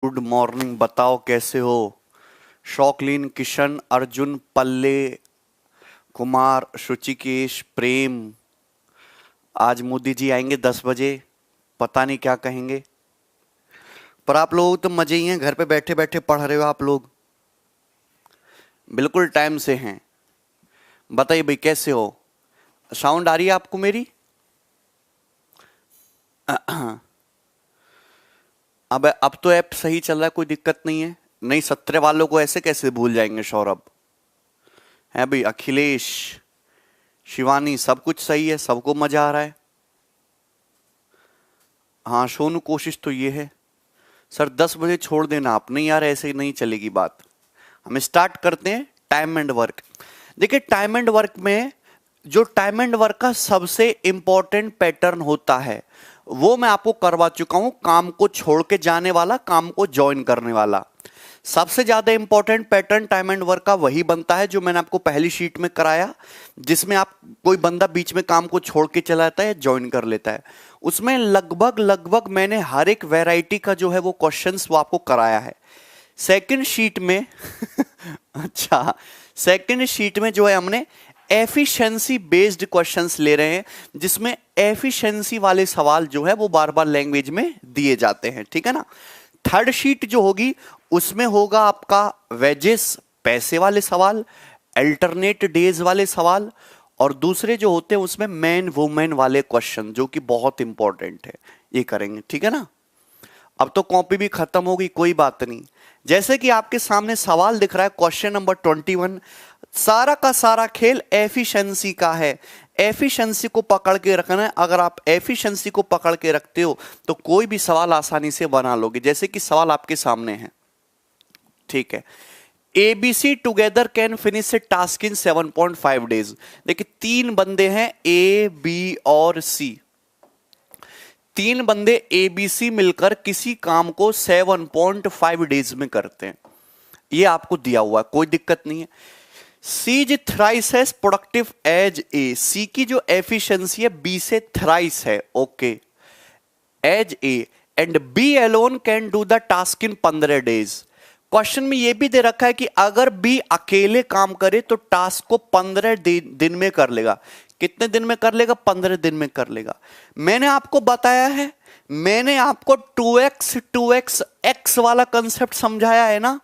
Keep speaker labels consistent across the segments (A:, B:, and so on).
A: Good morning. बताओ कैसे हो? शौकलीन, किशन, अर्जुन, पल्ले, कुमार, शुचिकेश, प्रेम। आज मोदी जी आएंगे 10 बजे। पता नहीं क्या कहेंगे, पर आप लोग तो मजे ही हैं। घर पे बैठे बैठे पढ़ रहे हो आप लोग, बिल्कुल टाइम से हैं। बताइए भाई कैसे हो? साउंड आ रही है आपको मेरी? अब तो ऐप सही चल रहा है, कोई दिक्कत नहीं है। नहीं, 17 वालों को ऐसे कैसे भूल जाएंगे सौरभ? है भाई, अखिलेश, शिवानी, सब कुछ सही है, सबको मजा आ रहा है। हाँ सोनू, कोशिश तो ये है सर 10 बजे छोड़ देना आप। नहीं यार, ऐसे ही नहीं चलेगी बात। हम स्टार्ट करते हैं टाइम एंड वर्क। देखिए, टाइम एंड वर्क में जो टाइम एंड वर्क का सबसे इंपॉर्टेंट पैटर्न होता है वो मैं आपको करवा चुका हूं। काम को छोड़ के जाने वाला, काम को ज्वाइन करने वाला। सबसे ज्यादा important pattern time and work का वही बनता है जो मैंने आपको पहली शीट में कराया, जिसमें आप कोई बंदा बीच में काम को छोड़ के चला जाता है, ज्वाइन कर लेता है। उसमें लगभग लगभग मैंने हर एक वैरायटी का जो है वो क्वेश्चंस वो आपको कराया है। सेकंड शीट में अच्छा, सेकंड शीट में जो है हमने एफिशिएंसी बेस्ड क्वेश्चंस ले रहे हैं, जिसमें एफिशिएंसी वाले सवाल जो है वो बार बार लैंग्वेज में दिए जाते हैं, ठीक है ना। थर्ड शीट जो होगी उसमें होगा आपका वेजेस, पैसे वाले सवाल, अल्टरनेट डेज वाले सवाल, और दूसरे जो होते हैं उसमें मैन वुमेन वाले क्वेश्चन जो कि बहुत इंपॉर्टेंट है, ये करेंगे, ठीक है ना। अब तो कॉपी भी खत्म होगी, कोई बात नहीं। जैसे कि आपके सामने सवाल दिख रहा है, क्वेश्चन नंबर 21, सारा का सारा खेल एफिशिएंसी का है। एफिशिएंसी को पकड़ के रखना है। अगर आप एफिशिएंसी को पकड़ के रखते हो तो कोई भी सवाल आसानी से बना लोगे। जैसे कि सवाल आपके सामने है, ठीक है। ABC together can finish A task in 7.5 days. देखिए, तीन बंदे हैं, ए बी और सी। तीन बंदे एबीसी मिलकर किसी काम को 7.5 डेज में करते हैं। ये आपको दिया हुआ है, कोई दिक्कत नहीं है। C is thrice as productive as A. C की जो एफिशिएंसी है बी से थ्राइस है, okay, as A. And B alone can do the task in 15 days. Question में यह भी दे रखा है कि अगर बी अकेले काम करे तो टास्क को 15 दिन में कर लेगा। कितने दिन में कर लेगा? 15 दिन में कर लेगा। मैंने आपको बताया है, मैंने आपको 2x 2x x वाला कंसेप्ट समझाया है ना।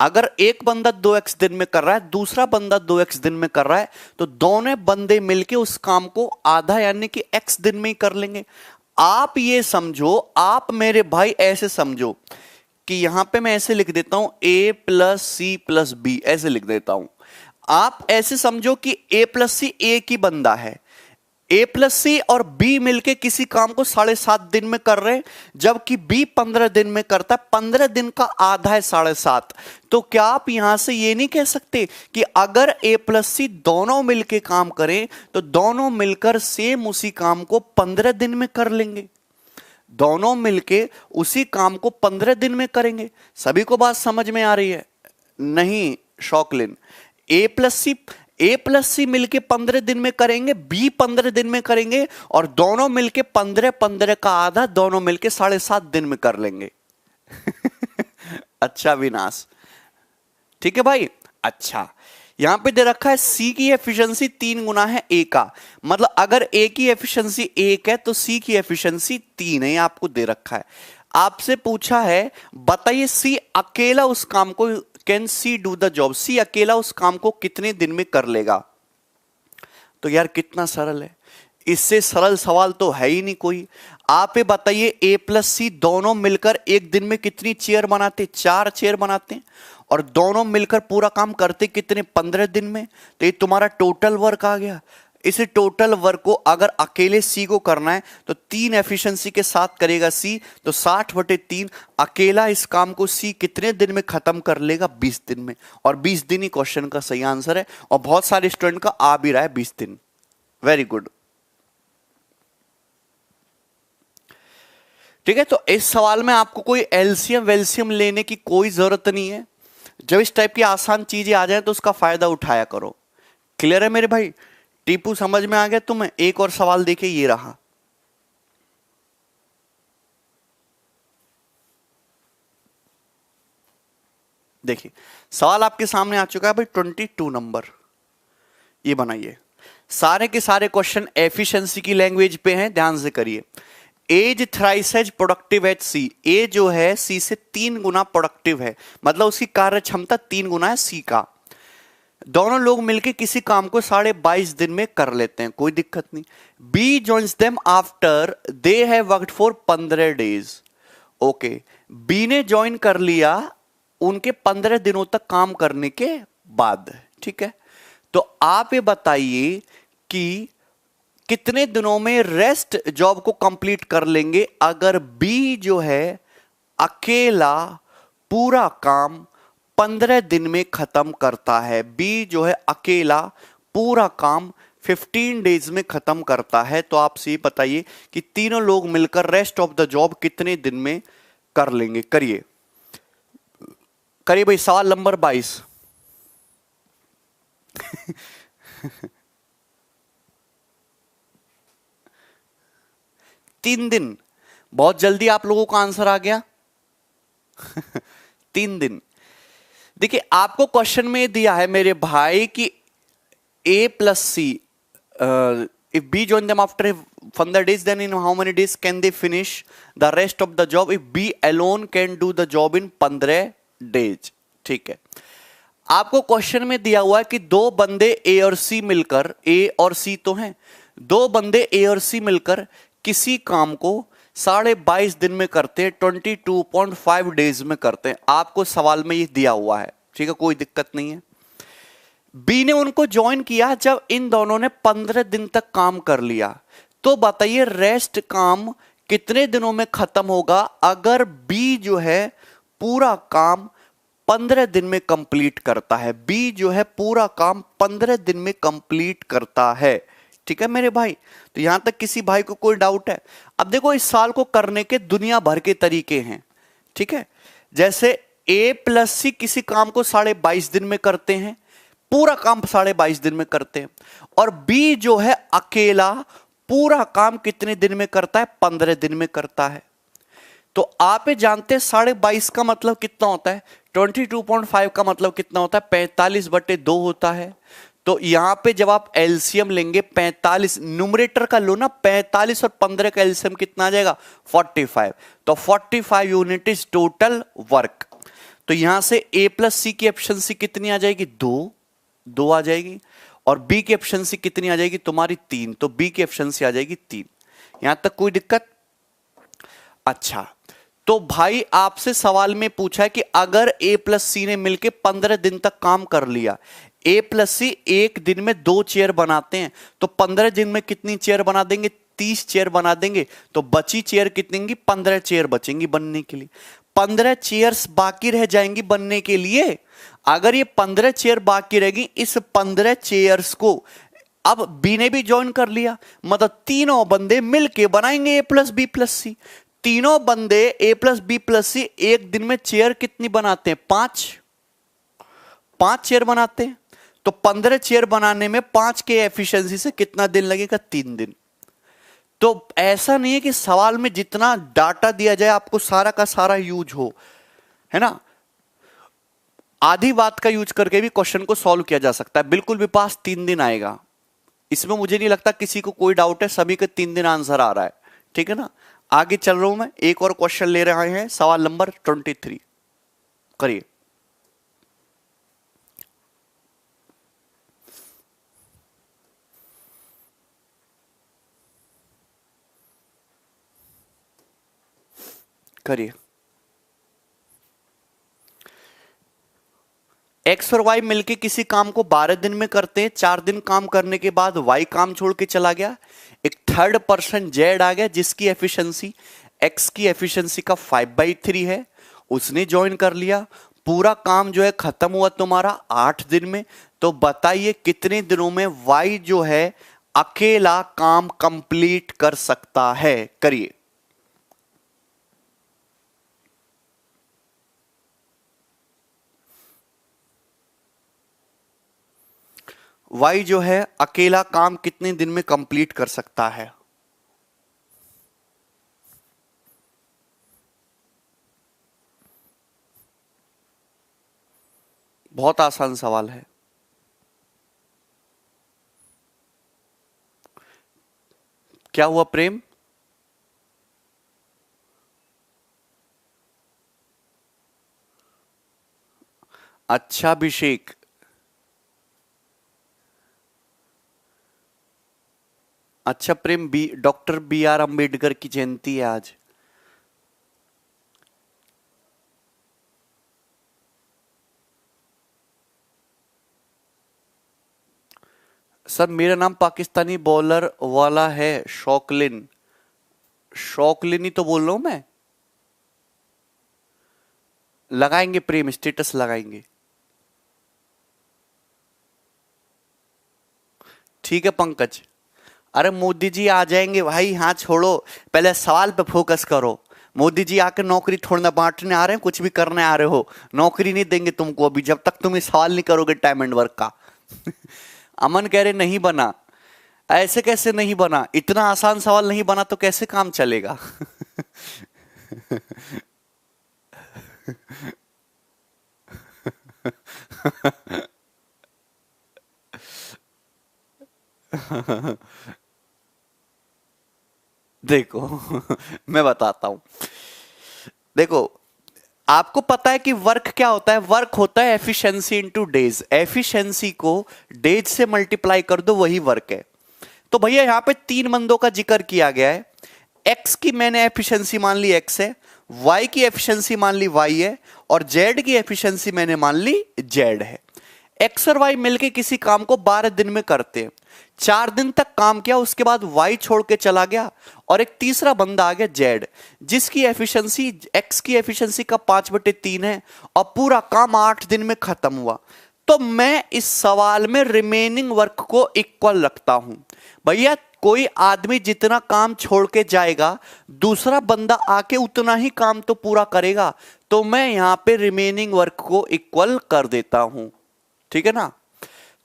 A: अगर एक बंदा 2x दिन में कर रहा है, दूसरा बंदा 2x दिन में कर रहा है, तो दोनों बंदे मिलके उस काम को आधा यानी कि x दिन में ही कर लेंगे। आप ये समझो, आप मेरे भाई ऐसे समझो कि यहां पे मैं ऐसे लिख देता हूं a plus C plus B, ऐसे लिख देता हूं। आप ऐसे समझो कि a प्लस सी एक ही बंदा है, ए प्लस सी और बी मिलके किसी काम को 7.5 दिन में कर रहे हैं, जबकि बी 15 दिन में करता है। 15 दिन का आधा है 7.5। तो क्या आप यहां से ये नहीं कह सकते कि अगर ए प्लस सी दोनों मिलके काम करें तो दोनों मिलकर सेम उसी काम को 15 दिन में कर लेंगे? दोनों मिलके उसी काम को 15 दिन में करेंगे। सभी को बात समझ में आ रही है? नहीं शौकलिन, ए प्लस सी मिलके 15 दिन में करेंगे, बी 15 दिन में करेंगे, और दोनों मिलके 15 का आधा, दोनों मिलके 7.5 दिन में कर लेंगे। अच्छा विनाश, ठीक है भाई। अच्छा, यहां पे दे रखा है सी की एफिशिएंसी 3 गुना है ए का। मतलब अगर ए की एफिशिएंसी 1 है तो सी की एफिशिएंसी 3 है, आपको दे रखा है। आपसे पूछा है बताइए सी अकेला उस काम को, can C do the job, C अकेला उस काम को कितने दिन में कर लेगा? तो यार कितना सरल है, इससे सरल सवाल तो है ही नहीं कोई। आप ये बताइए ए प्लस सी दोनों मिलकर एक दिन में कितनी चेयर बनाते? 4 चेयर बनाते हैं। और दोनों मिलकर पूरा काम करते कितने? 15 दिन में। तो ये तुम्हारा टोटल वर्क आ गया। इस टोटल वर्क को अगर अकेले सी को करना है तो 3 एफिशिएंसी के साथ करेगा सी, तो 60/3। अकेला इस काम को सी कितने दिन में खत्म कर लेगा? 20 दिन में। और 20 दिन ही क्वेश्चन का सही आंसर है, और बहुत सारे स्टूडेंट का आ भी रहा है 20 दिन। वेरी गुड, ठीक है। तो इस सवाल में आपको कोई एलसीएम वेल्सियम लेने की कोई जरूरत नहीं है। जब इस टाइप की आसान चीजें आ जाए तो उसका फायदा उठाया करो। क्लियर है मेरे भाई? टीपू समझ में आ गया तुम्हें? एक और सवाल देखे, ये रहा। देखिए सवाल आपके सामने आ चुका है भाई, 22 नंबर। ये बनाइए, सारे के सारे क्वेश्चन एफिशिएंसी की लैंग्वेज पे हैं, ध्यान से करिए। As thrice as productive at C, A जो है सी से 3 गुना प्रोडक्टिव है, मतलब उसकी कार्य क्षमता 3 गुना है सी का। दोनों लोग मिलकर किसी काम को 22.5 दिन में कर लेते हैं, कोई दिक्कत नहीं। B joins them after they have worked for 15 days. Okay, B ने ज्वाइन कर लिया उनके 15 दिनों तक काम करने के बाद, ठीक है। तो आप ये बताइए कि कितने दिनों में रेस्ट जॉब को कंप्लीट कर लेंगे अगर बी जो है अकेला पूरा काम 15 दिन में खत्म करता है। बी जो है अकेला पूरा काम 15 डेज में खत्म करता है। तो आपसे ये बताइए कि तीनों लोग मिलकर रेस्ट ऑफ द जॉब कितने दिन में कर लेंगे। करिए करिए भाई, सवाल नंबर 22। 3 दिन, बहुत जल्दी आप लोगों का आंसर आ गया। 3 दिन। देखिए आपको क्वेश्चन में दिया है मेरे भाई कि A plus C, if B join them after 15 days, then in how many days can they finish the rest of the job if B alone can do the job in 15 days। ठीक है, आपको question में दिया हुआ है कि दो बंदे ए और सी मिलकर, ए और सी तो हैं, दो बंदे ए और सी मिलकर किसी काम को 22.5 दिन में करते हैं, 22.5 डेज में करते हैं। आपको सवाल में ये दिया हुआ है, ठीक है, कोई दिक्कत नहीं है। बी ने उनको ज्वाइन किया जब इन दोनों ने 15 दिन तक काम कर लिया। तो बताइए रेस्ट काम कितने दिनों में खत्म होगा अगर बी जो है पूरा काम 15 दिन में कंप्लीट करता है। बी जो है पूरा काम 15 दिन में कंप्लीट करता है, ठीक है मेरे भाई। तो यहां तक किसी भाई को कोई डाउट है? अब देखो इस साल को करने के दुनिया भर के तरीके हैं, ठीक है। जैसे ए प्लस सी किसी काम को 22.5 दिन में करते हैं, पूरा काम 22.5 दिन में करते हैं। और बी जो है अकेला पूरा काम कितने दिन में करता है? 15 दिन में करता है। तो आप ये जानते हैं 22.5 का मतलब कितना होता है, 22.5 का मतलब कितना होता है, 45/2 होता है। तो यहां पे जब आप एलसीएम लेंगे 45, न्यूमरेटर का लो ना, 45 और 15 का एलसीएम कितना आ जाएगा, 45। तो 45 यूनिट इज टोटल वर्क। तो यहां से ए प्लस सी की एफिशिएंसी कितनी आ जाएगी, 2 आ जाएगी। और बी की एफिशिएंसी कितनी आ जाएगी तुम्हारी, 3। तो बी की एफिशिएंसी आ जाएगी 3। यहां तक कोई दिक्कत? अच्छा, तो भाई आपसे सवाल में पूछा है कि अगर ए प्लस सी ने मिलकर 15 दिन तक काम कर लिया, ए प्लस सी एक दिन में 2 चेयर बनाते हैं, तो 15 दिन में कितनी चेयर बना देंगे, 30 चेयर बना देंगे। तो बची चेयर कितनी, 15 चेयर बचेंगी बनने के लिए। 15 चेयर्स बाकी रह जाएंगी बनने के लिए। अगर ये 15 चेयर बाकी रहेगी, इस 15 चेयर्स को अब बी ने भी ज्वाइन कर लिया, मतलब तीनों बंदे मिलके बनाएंगे ए प्लस बी प्लस सी। तीनों बंदे ए प्लस बी प्लस सी एक दिन में चेयर कितनी बनाते हैं, 5 चेयर बनाते हैं। तो 15 चेयर बनाने में 5 के एफिशिएंसी से कितना दिन लगेगा, 3 दिन। तो ऐसा नहीं है कि सवाल में जितना डाटा दिया जाए आपको सारा का सारा यूज हो, है ना। आधी बात का यूज करके भी क्वेश्चन को सॉल्व किया जा सकता है। बिल्कुल विपास 3 दिन आएगा, इसमें मुझे नहीं लगता किसी को कोई डाउट है, सभी के 3 दिन आंसर आ रहा है, ठीक है ना। आगे चल रहा हूं मैं, एक और क्वेश्चन ले रहे हैं, सवाल नंबर 23। करिए। करिए। एक्स और वाई मिलके किसी काम को 12 दिन में करते हैं। 4 दिन काम करने के बाद वाई काम छोड़ के चला गया। एक थर्ड पर्सन जेड आ गया जिसकी एफिशिएंसी एक्स की एफिशिएंसी का 5/3 है, उसने ज्वाइन कर लिया। पूरा काम जो है खत्म हुआ तुम्हारा 8 दिन में। तो बताइए कितने दिनों में वाई जो है अकेला काम कंप्लीट कर सकता है। करिए। वाई जो है अकेला काम कितने दिन में कंप्लीट कर सकता है? बहुत आसान सवाल है। क्या हुआ प्रेम? अच्छा अभिषेक, अच्छा प्रेम, डॉक्टर बी आर अंबेडकर की जयंती है आज। सर मेरा नाम पाकिस्तानी बॉलर वाला है, शौकलिन। शौकलिन ही तो बोल रहा हूं मैं। लगाएंगे प्रेम, स्टेटस लगाएंगे। ठीक है पंकज। अरे मोदी जी आ जाएंगे भाई, हाँ छोड़ो, पहले सवाल पे फोकस करो। मोदी जी आके नौकरी थोड़ा बांटने आ रहे हैं, कुछ भी करने आ रहे हो, नौकरी नहीं देंगे तुमको अभी जब तक तुम ये सवाल नहीं करोगे टाइम एंड वर्क का। अमन कह रहे नहीं बना। ऐसे कैसे नहीं बना? इतना आसान सवाल नहीं बना तो कैसे काम चलेगा? देखो मैं बताता हूं। देखो, आपको पता है कि वर्क क्या होता है? वर्क होता है एफिशिएंसी इनटू डेज। एफिशिएंसी को डेज से मल्टीप्लाई कर दो, वही वर्क है। तो भैया यहां पे 3 बंदों का जिक्र किया गया है। एक्स की मैंने एफिशिएंसी मान ली एक्स है, वाई की एफिशिएंसी मान ली वाई है, और जेड की एफिशिएंसी मैंने मान ली जेड है। एक्स और वाई मिलके किसी काम को 12 दिन में करते हैं। 4 दिन तक काम किया, उसके बाद वाई छोड़ के चला गया और एक तीसरा बंदा आ गया जेड, जिसकी एफिशिएंसी एक्स की एफिशिएंसी का 5/3 है और पूरा काम 8 दिन में खत्म हुआ। तो मैं इस सवाल में रिमेनिंग वर्क को इक्वल रखता हूं। भैया कोई आदमी जितना काम छोड़ के जाएगा, दूसरा बंदा आके उतना ही काम तो पूरा करेगा। तो मैं यहां पे रिमेनिंग वर्क को इक्वल कर देता हूं। ठीक है ना?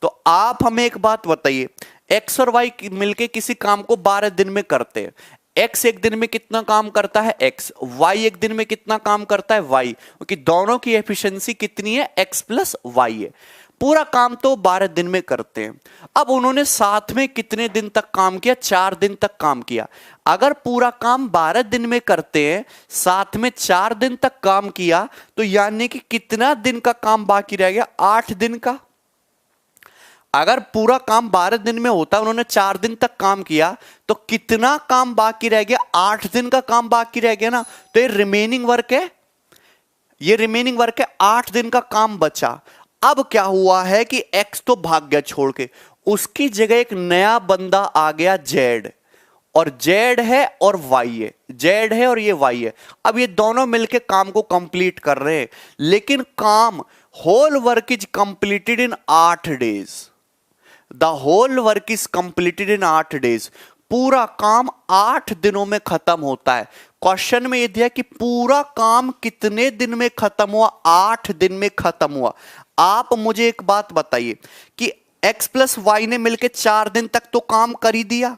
A: तो आप हमें एक बात बताइए, एक्स और वाई मिलके किसी काम को 12 दिन में करते हैं। एक्स एक दिन में कितना काम करता है? एक्स। वाई एक दिन में कितना काम करता है? वाई। क्योंकि दोनों की एफिशिएंसी कितनी है? एक्स प्लस वाई है। पूरा काम तो 12 दिन में करते हैं। अब उन्होंने साथ में कितने दिन तक काम किया? 4 दिन तक काम किया। अगर पूरा काम 12 दिन में करते हैं, साथ में 4 दिन तक काम किया, तो यानी कि कितना दिन का काम बाकी रह गया? 8 दिन का। अगर पूरा काम 12 दिन में होता, उन्होंने 4 दिन तक काम किया, तो कितना काम बाकी रह गया? 8 दिन का काम बाकी रह गया ना। तो ये रिमेनिंग वर्क है, ये रिमेनिंग वर्क है, 8 दिन का काम बचा। अब क्या हुआ है कि एक्स तो भाग गया छोड़ के, उसकी जगह एक नया बंदा आ गया जेड, और जेड है और वाई है, जेड है और ये वाई है। अब ये दोनों मिलके काम को कंप्लीट कर रहे हैं, लेकिन काम whole work is completed in 8 days. The whole work is completed in 8 days. पूरा काम 8 दिनों में खत्म होता है। क्वेश्चन में यह दिया कि पूरा काम कितने दिन में खत्म हुआ? 8 दिन में खत्म हुआ। आप मुझे एक बात बताइए कि x प्लस वाई ने मिलकर 4 दिन तक तो काम कर ही दिया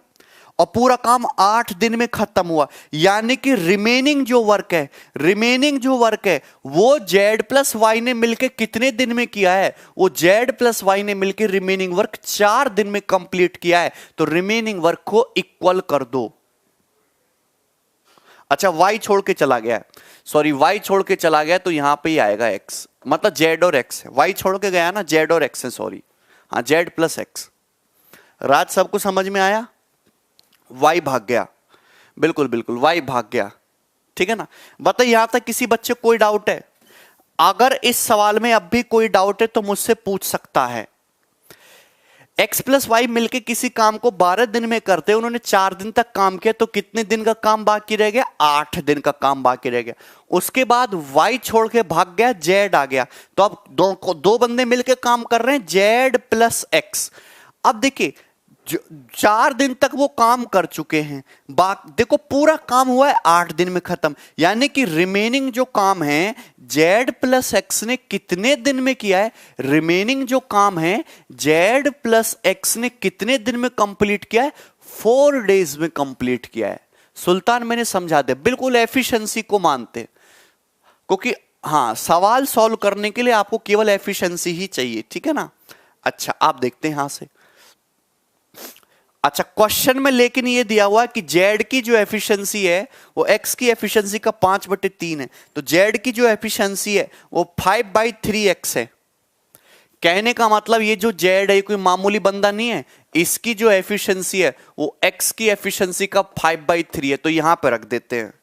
A: और पूरा काम 8 दिन में खत्म हुआ, यानी कि रिमेनिंग जो वर्क है, रिमेनिंग जो वर्क है वो z प्लस वाई ने मिलकर कितने दिन में किया है? वो z प्लस वाई ने मिलकर रिमेनिंग वर्क 4 दिन में कंप्लीट किया है। तो रिमेनिंग वर्क को इक्वल कर दो। अच्छा y छोड़ के चला गया है, सॉरी y छोड़ के चला गया, तो यहां पे ही आएगा x, मतलब z और x है। y छोड़ के गया ना, z और x है, सॉरी, हाँ z प्लस x। राज सबको समझ में आया? y भाग गया, बिल्कुल बिल्कुल y भाग गया। ठीक है ना? बताइए यहां तक किसी बच्चे को कोई डाउट है? अगर इस सवाल में अब भी कोई डाउट है तो मुझसे पूछ सकता है। x प्लस वाई मिलकर किसी काम को 12 दिन में करते हैं, उन्होंने 4 दिन तक काम किया, तो कितने दिन का काम बाकी रह गया? 8 दिन का काम बाकी रह गया। उसके बाद y छोड़ के भाग गया, z आ गया, तो अब दो बंदे मिलकर काम कर रहे हैं, z प्लस x। अब देखिए 4 दिन तक वो काम कर चुके हैं, देखो पूरा काम हुआ है 8 दिन में खत्म, यानी कि रिमेनिंग जो काम है z प्लस एक्स ने कितने दिन में किया है? रिमेनिंग जो काम है z प्लस एक्स ने कितने दिन में कंप्लीट किया है? 4 डेज में कंप्लीट किया है। सुल्तान मैंने समझा दिया, बिल्कुल एफिशिएंसी को मानते, क्योंकि हाँ, सवाल सॉल्व करने के लिए आपको केवल एफिशिएंसी ही चाहिए, ठीक है ना। अच्छा, आप देखते हैं यहां से। अच्छा, क्वेश्चन में लेकिन ये दिया हुआ है कि जेड की जो एफिशिएंसी है वो एक्स की एफिशिएंसी का 5/3 है, तो जेड की जो एफिशिएंसी है वो 5/3x है। कहने का मतलब ये जो जेड है कोई मामूली बंदा नहीं है, इसकी जो एफिशिएंसी है वो एक्स की एफिशिएंसी का 5/3 है, तो यहां पे रख देते हैं,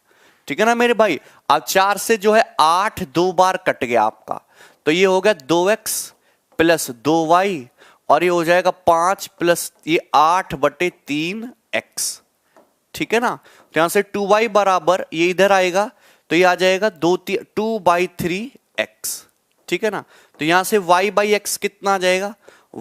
A: ठीक है ना मेरे भाई। अब 4 से जो है 8 दो बार कट गया आपका, तो ये हो गया 2x प्लस 2y, और ये हो जाएगा 5 प्लस ये 8/3x, ठीक है ना। तो यहां से 2y बराबर ये इधर आएगा, तो ये आ जाएगा 2/3x, ठीक है ना। तो यहां से y/x कितना आ जाएगा,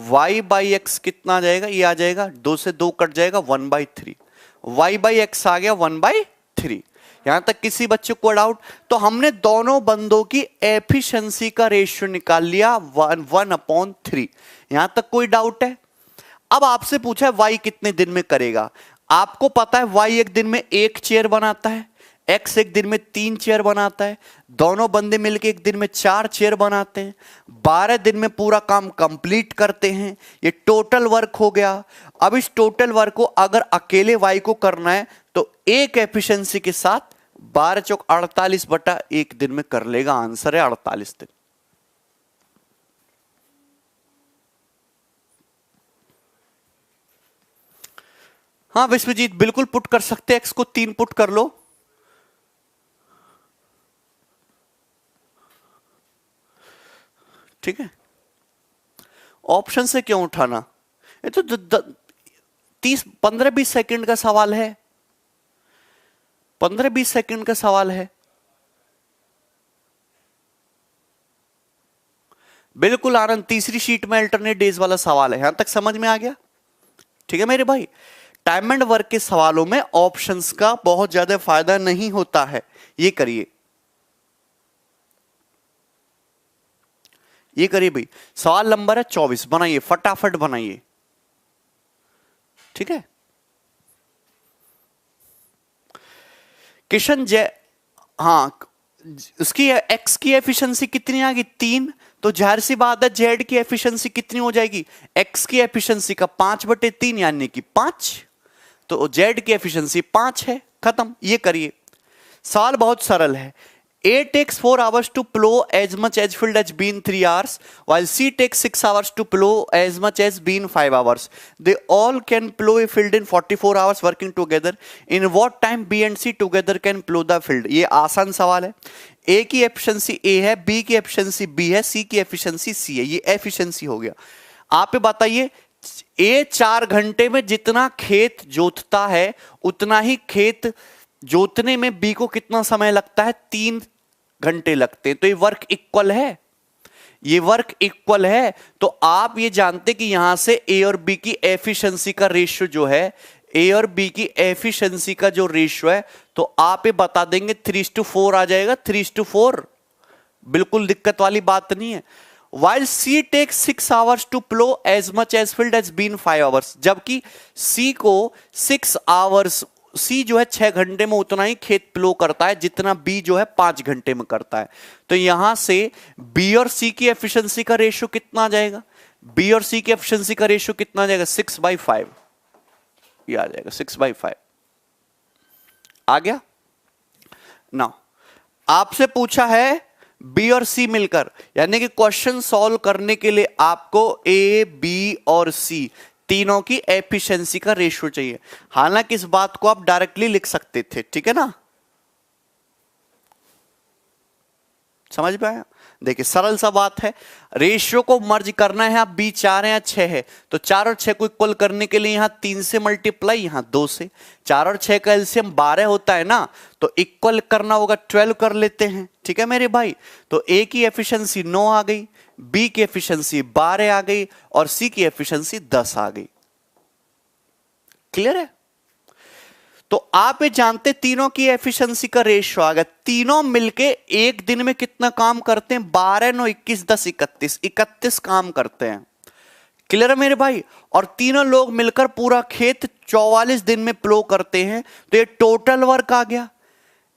A: y/x कितना आ जाएगा, ये आ जाएगा 2 से 2 कट जाएगा 1/3, y/x आ गया 1/3। यहां तक किसी बच्चे को डाउट? तो हमने दोनों बंदों की एफिशिएंसी का रेशियो निकाल लिया 1/3। यहां तक कोई डाउट है? अब आपसे पूछा है y कितने दिन में करेगा। आपको पता है y एक दिन में 1 चेयर बनाता है, x एक दिन में 3 चेयर बनाता है, दोनों बंदे मिलकर एक दिन में 4 चेयर बनाते हैं, 12 दिन में पूरा काम कंप्लीट करते हैं। ये टोटल वर्क हो गया। अब इस टोटल वर्क को अगर अकेले y को करना है तो एक एफिशिएंसी के साथ 12 चौक 48/1 दिन में कर लेगा। आंसर है 48 दिन। हाँ विश्वजीत, बिल्कुल पुट कर सकते हैं, x को 3 पुट कर लो। ठीक है, ऑप्शन से क्यों उठाना, ये तो 15-20 सेकंड का सवाल है, 15-20 सेकंड का सवाल है। बिल्कुल आनंद, तीसरी शीट में अल्टरनेट डेज वाला सवाल है। यहां तक समझ में आ गया? ठीक है मेरे भाई, टाइम एंड वर्क के सवालों में ऑप्शंस का बहुत ज्यादा फायदा नहीं होता है। ये करिए, ये करिए भाई। सवाल नंबर है 24, बनाइए फटाफट बनाइए, ठीक है। किशन जय, हाँ उसकी एक्स की एफिशिएंसी कितनी आ गई 3, तो जाहिर सी बात है जेड की एफिशिएंसी कितनी हो जाएगी, एक्स की एफिशिएंसी का 5/3 यानी कि 5, तो जेड की एफिशिएंसी 5 है। खत्म। ये करिए, सवाल बहुत सरल है। A takes 4 hours to plow as much as filled as been 3 hours, while C takes 6 hours to plow as much as been 5 hours. They all can plow a field in 44 hours working together. In what time B and C together can plow the field? ये आसान सवाल है। A की efficiency A है, B की efficiency B है, C की efficiency C है। ये एफिशिएंसी हो गया। आप बताइए, A 4 घंटे में जितना खेत जोतता है उतना ही खेत जोतने में बी को कितना समय लगता है, 3 घंटे लगते हैं। तो ये वर्क इक्वल है, ये वर्क इक्वल है। तो आप ये जानते कि यहां से ए और बी की एफिशिएंसी का रेशियो जो है, ए और बी की एफिशिएंसी का जो रेशियो है, तो आप ये बता देंगे 3:4 आ जाएगा। 3:4 बिल्कुल दिक्कत वाली बात नहीं है। While C takes 6 hours to plow as much as filled as been 5 hours, जबकि C को 6 hours, सी जो है 6 घंटे में उतना ही खेत प्लो करता है जितना बी जो है 5 घंटे में करता है। तो यहां से बी और सी की एफिशिएंसी का रेशियो कितना आ जाएगा, बी और सी की एफिशिएंसी का रेशियो कितना आ जाएगा, 6/5। ये आ जाएगा 6/5। आ गया ना। आपसे पूछा है बी और सी मिलकर, यानी कि क्वेश्चन सॉल्व करने के लिए आपको ए, बी और सी तीनों की एफिशिएंसी का रेशियो चाहिए। हालांकि इस बात को आप डायरेक्टली लिख सकते थे, ठीक है ना। समझ में आया? देखिए सरल सा बात है, रेशियो को मर्ज करना है। आप बी 4 है या 6 है, तो 4 और 6 को इक्वल करने के लिए यहां 3 से मल्टीप्लाई, यहां 2 से। 4 और 6 का एलसीएम 12 होता है ना, तो इक्वल करना होगा 12 कर लेते हैं, ठीक है मेरे भाई। तो ए की एफिशिएंसी 9 आ गई, बी की एफिशिएंसी 12 आ गई, और सी की एफिशिएंसी 10 आ गई। क्लियर है? तो आप ये जानते तीनों की एफिशिएंसी का रेशियो आ गया। तीनों मिलके एक दिन में कितना काम करते हैं, 12 9 21 10 31 काम करते हैं। क्लियर है मेरे भाई? और तीनों लोग मिलकर पूरा खेत 44 दिन में प्लो करते हैं। तो ये टोटल वर्क आ गया।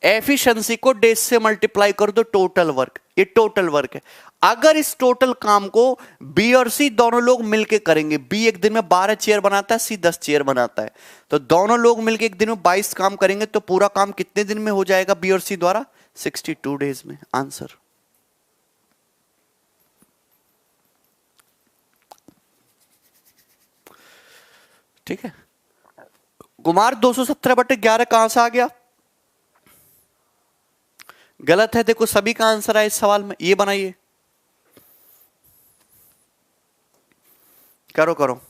A: एफिशिएंसी को डेज से मल्टीप्लाई कर दो, टोटल वर्क, ये टोटल वर्क है। अगर इस टोटल काम को बी और सी दोनों लोग मिलके करेंगे, बी एक दिन में 12 चेयर बनाता है, सी 10 चेयर बनाता है, तो दोनों लोग मिलके एक दिन में 22 काम करेंगे, तो पूरा काम कितने दिन में हो जाएगा बी और सी द्वारा? 62 डेज में। आंसर। ठीक है। कुमार 217/11 कहां से आ गया? गलत है। देखो सभी का आंसर है इस सवाल में, ये बनाइए, करो करो।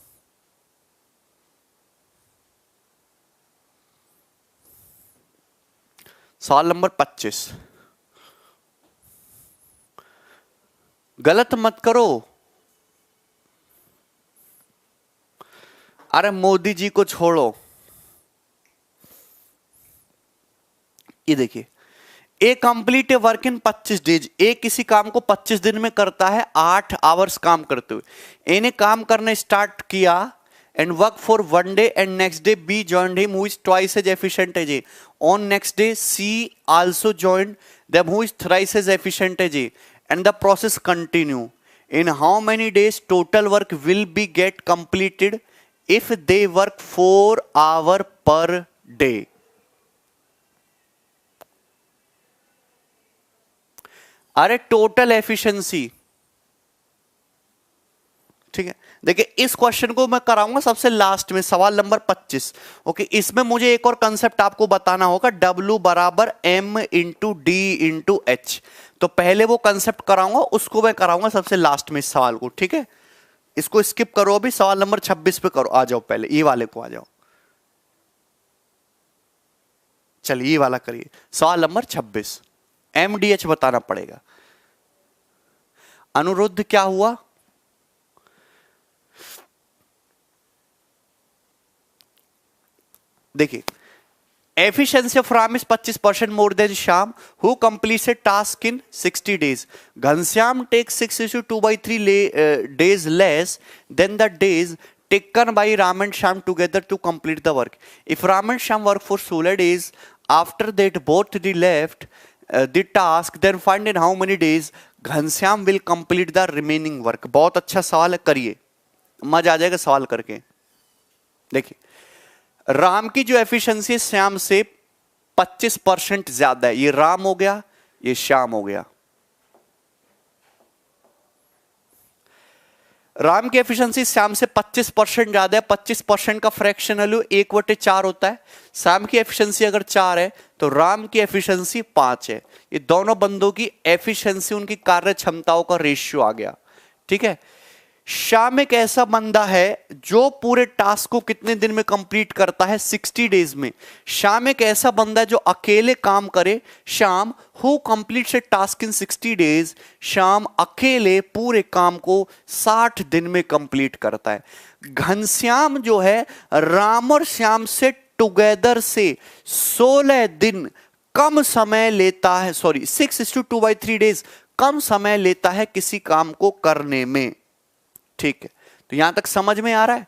A: सवाल नंबर 25, गलत मत करो। अरे मोदी जी को छोड़ो, ये देखिए, A complete a work in 25 days. A किसी काम को 25 दिन में करता है 8 आवर्स काम करते हुए। ए ने काम करना स्टार्ट किया and work for 1 day and next day B joined him who is twice as efficient as A. On next day C also joined them who is thrice as efficient as A and the process continue. In how many days total work will be get completed if they work 4 hour per day? अरे total efficiency. ठीक है, देखिए इस question को मैं कराऊंगा सबसे last में, सवाल नंबर 25। ओके, इसमें मुझे एक और कंसेप्ट आपको बताना होगा, W बराबर M into D into H. तो पहले वो कंसेप्ट कराऊंगा, उसको मैं कराऊंगा सबसे लास्ट में इस सवाल को। ठीक है, इसको स्किप करो, अभी सवाल नंबर 26 पे करो। आ जाओ पहले ये वाले को, आ जाओ, चलिए ये वाला करिए। सवाल नंबर 26, MDH बताना पड़ेगा। अनुरुद्ध क्या हुआ? देखिए, efficiency of Ram is 25% more than Shyam who completes a task in 60 days. Ghanshyam takes 6:2/3 days less than the days taken by Ram and Shyam together to complete the work. If Ram and Shyam work for 16 days, after that both the left the task, then find in how many days Ghanshyam will complete the remaining work. बहुत अच्छा सवाल है, करिए, मजा आ जाएगा सवाल करके। देखिए, राम की जो एफिशिएंसी है श्याम से 25% ज्यादा है। ये राम हो गया, ये श्याम हो गया। राम की एफिशिएंसी श्याम से 25% ज्यादा है। 25% का फ्रैक्शन वैल्यू 1/4 होता है। श्याम की एफिशिएंसी अगर 4 है तो राम की एफिशिएंसी 5 है। ये दोनों बंदों की एफिशिएंसी, उनकी कार्य क्षमताओं का रेशियो आ गया। ठीक है, श्याम एक ऐसा बंदा है जो पूरे टास्क को कितने दिन में कंप्लीट करता है? 60 डेज में। श्याम एक ऐसा बंदा है जो अकेले काम करे। Shyam who completes a task in 60 days, Shyam अकेले पूरे काम को 60 दिन में कंप्लीट करता है। घनश्याम जो है राम और श्याम से टुगेदर से 16 दिन कम समय लेता है, सॉरी 6:2/3 डेज कम समय लेता है किसी काम को करने में। ठीक है, तो यहां तक समझ में आ रहा है?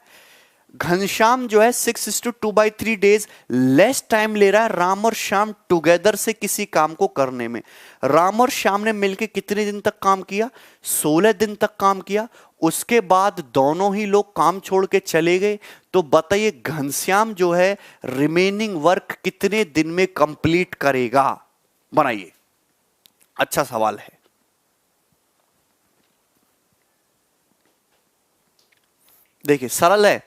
A: घनश्याम जो है 6:2/3 डेज लेस टाइम ले रहा है राम और श्याम टुगेदर से किसी काम को करने में। राम और श्याम ने मिलकर कितने दिन तक काम किया? 16 दिन तक काम किया। उसके बाद दोनों ही लोग काम छोड़ के चले गए। तो बताइए घनश्याम जो है रिमेनिंग वर्क कितने दिन में कंप्लीट करेगा? बनाइए, अच्छा सवाल है। देखिए सरल है।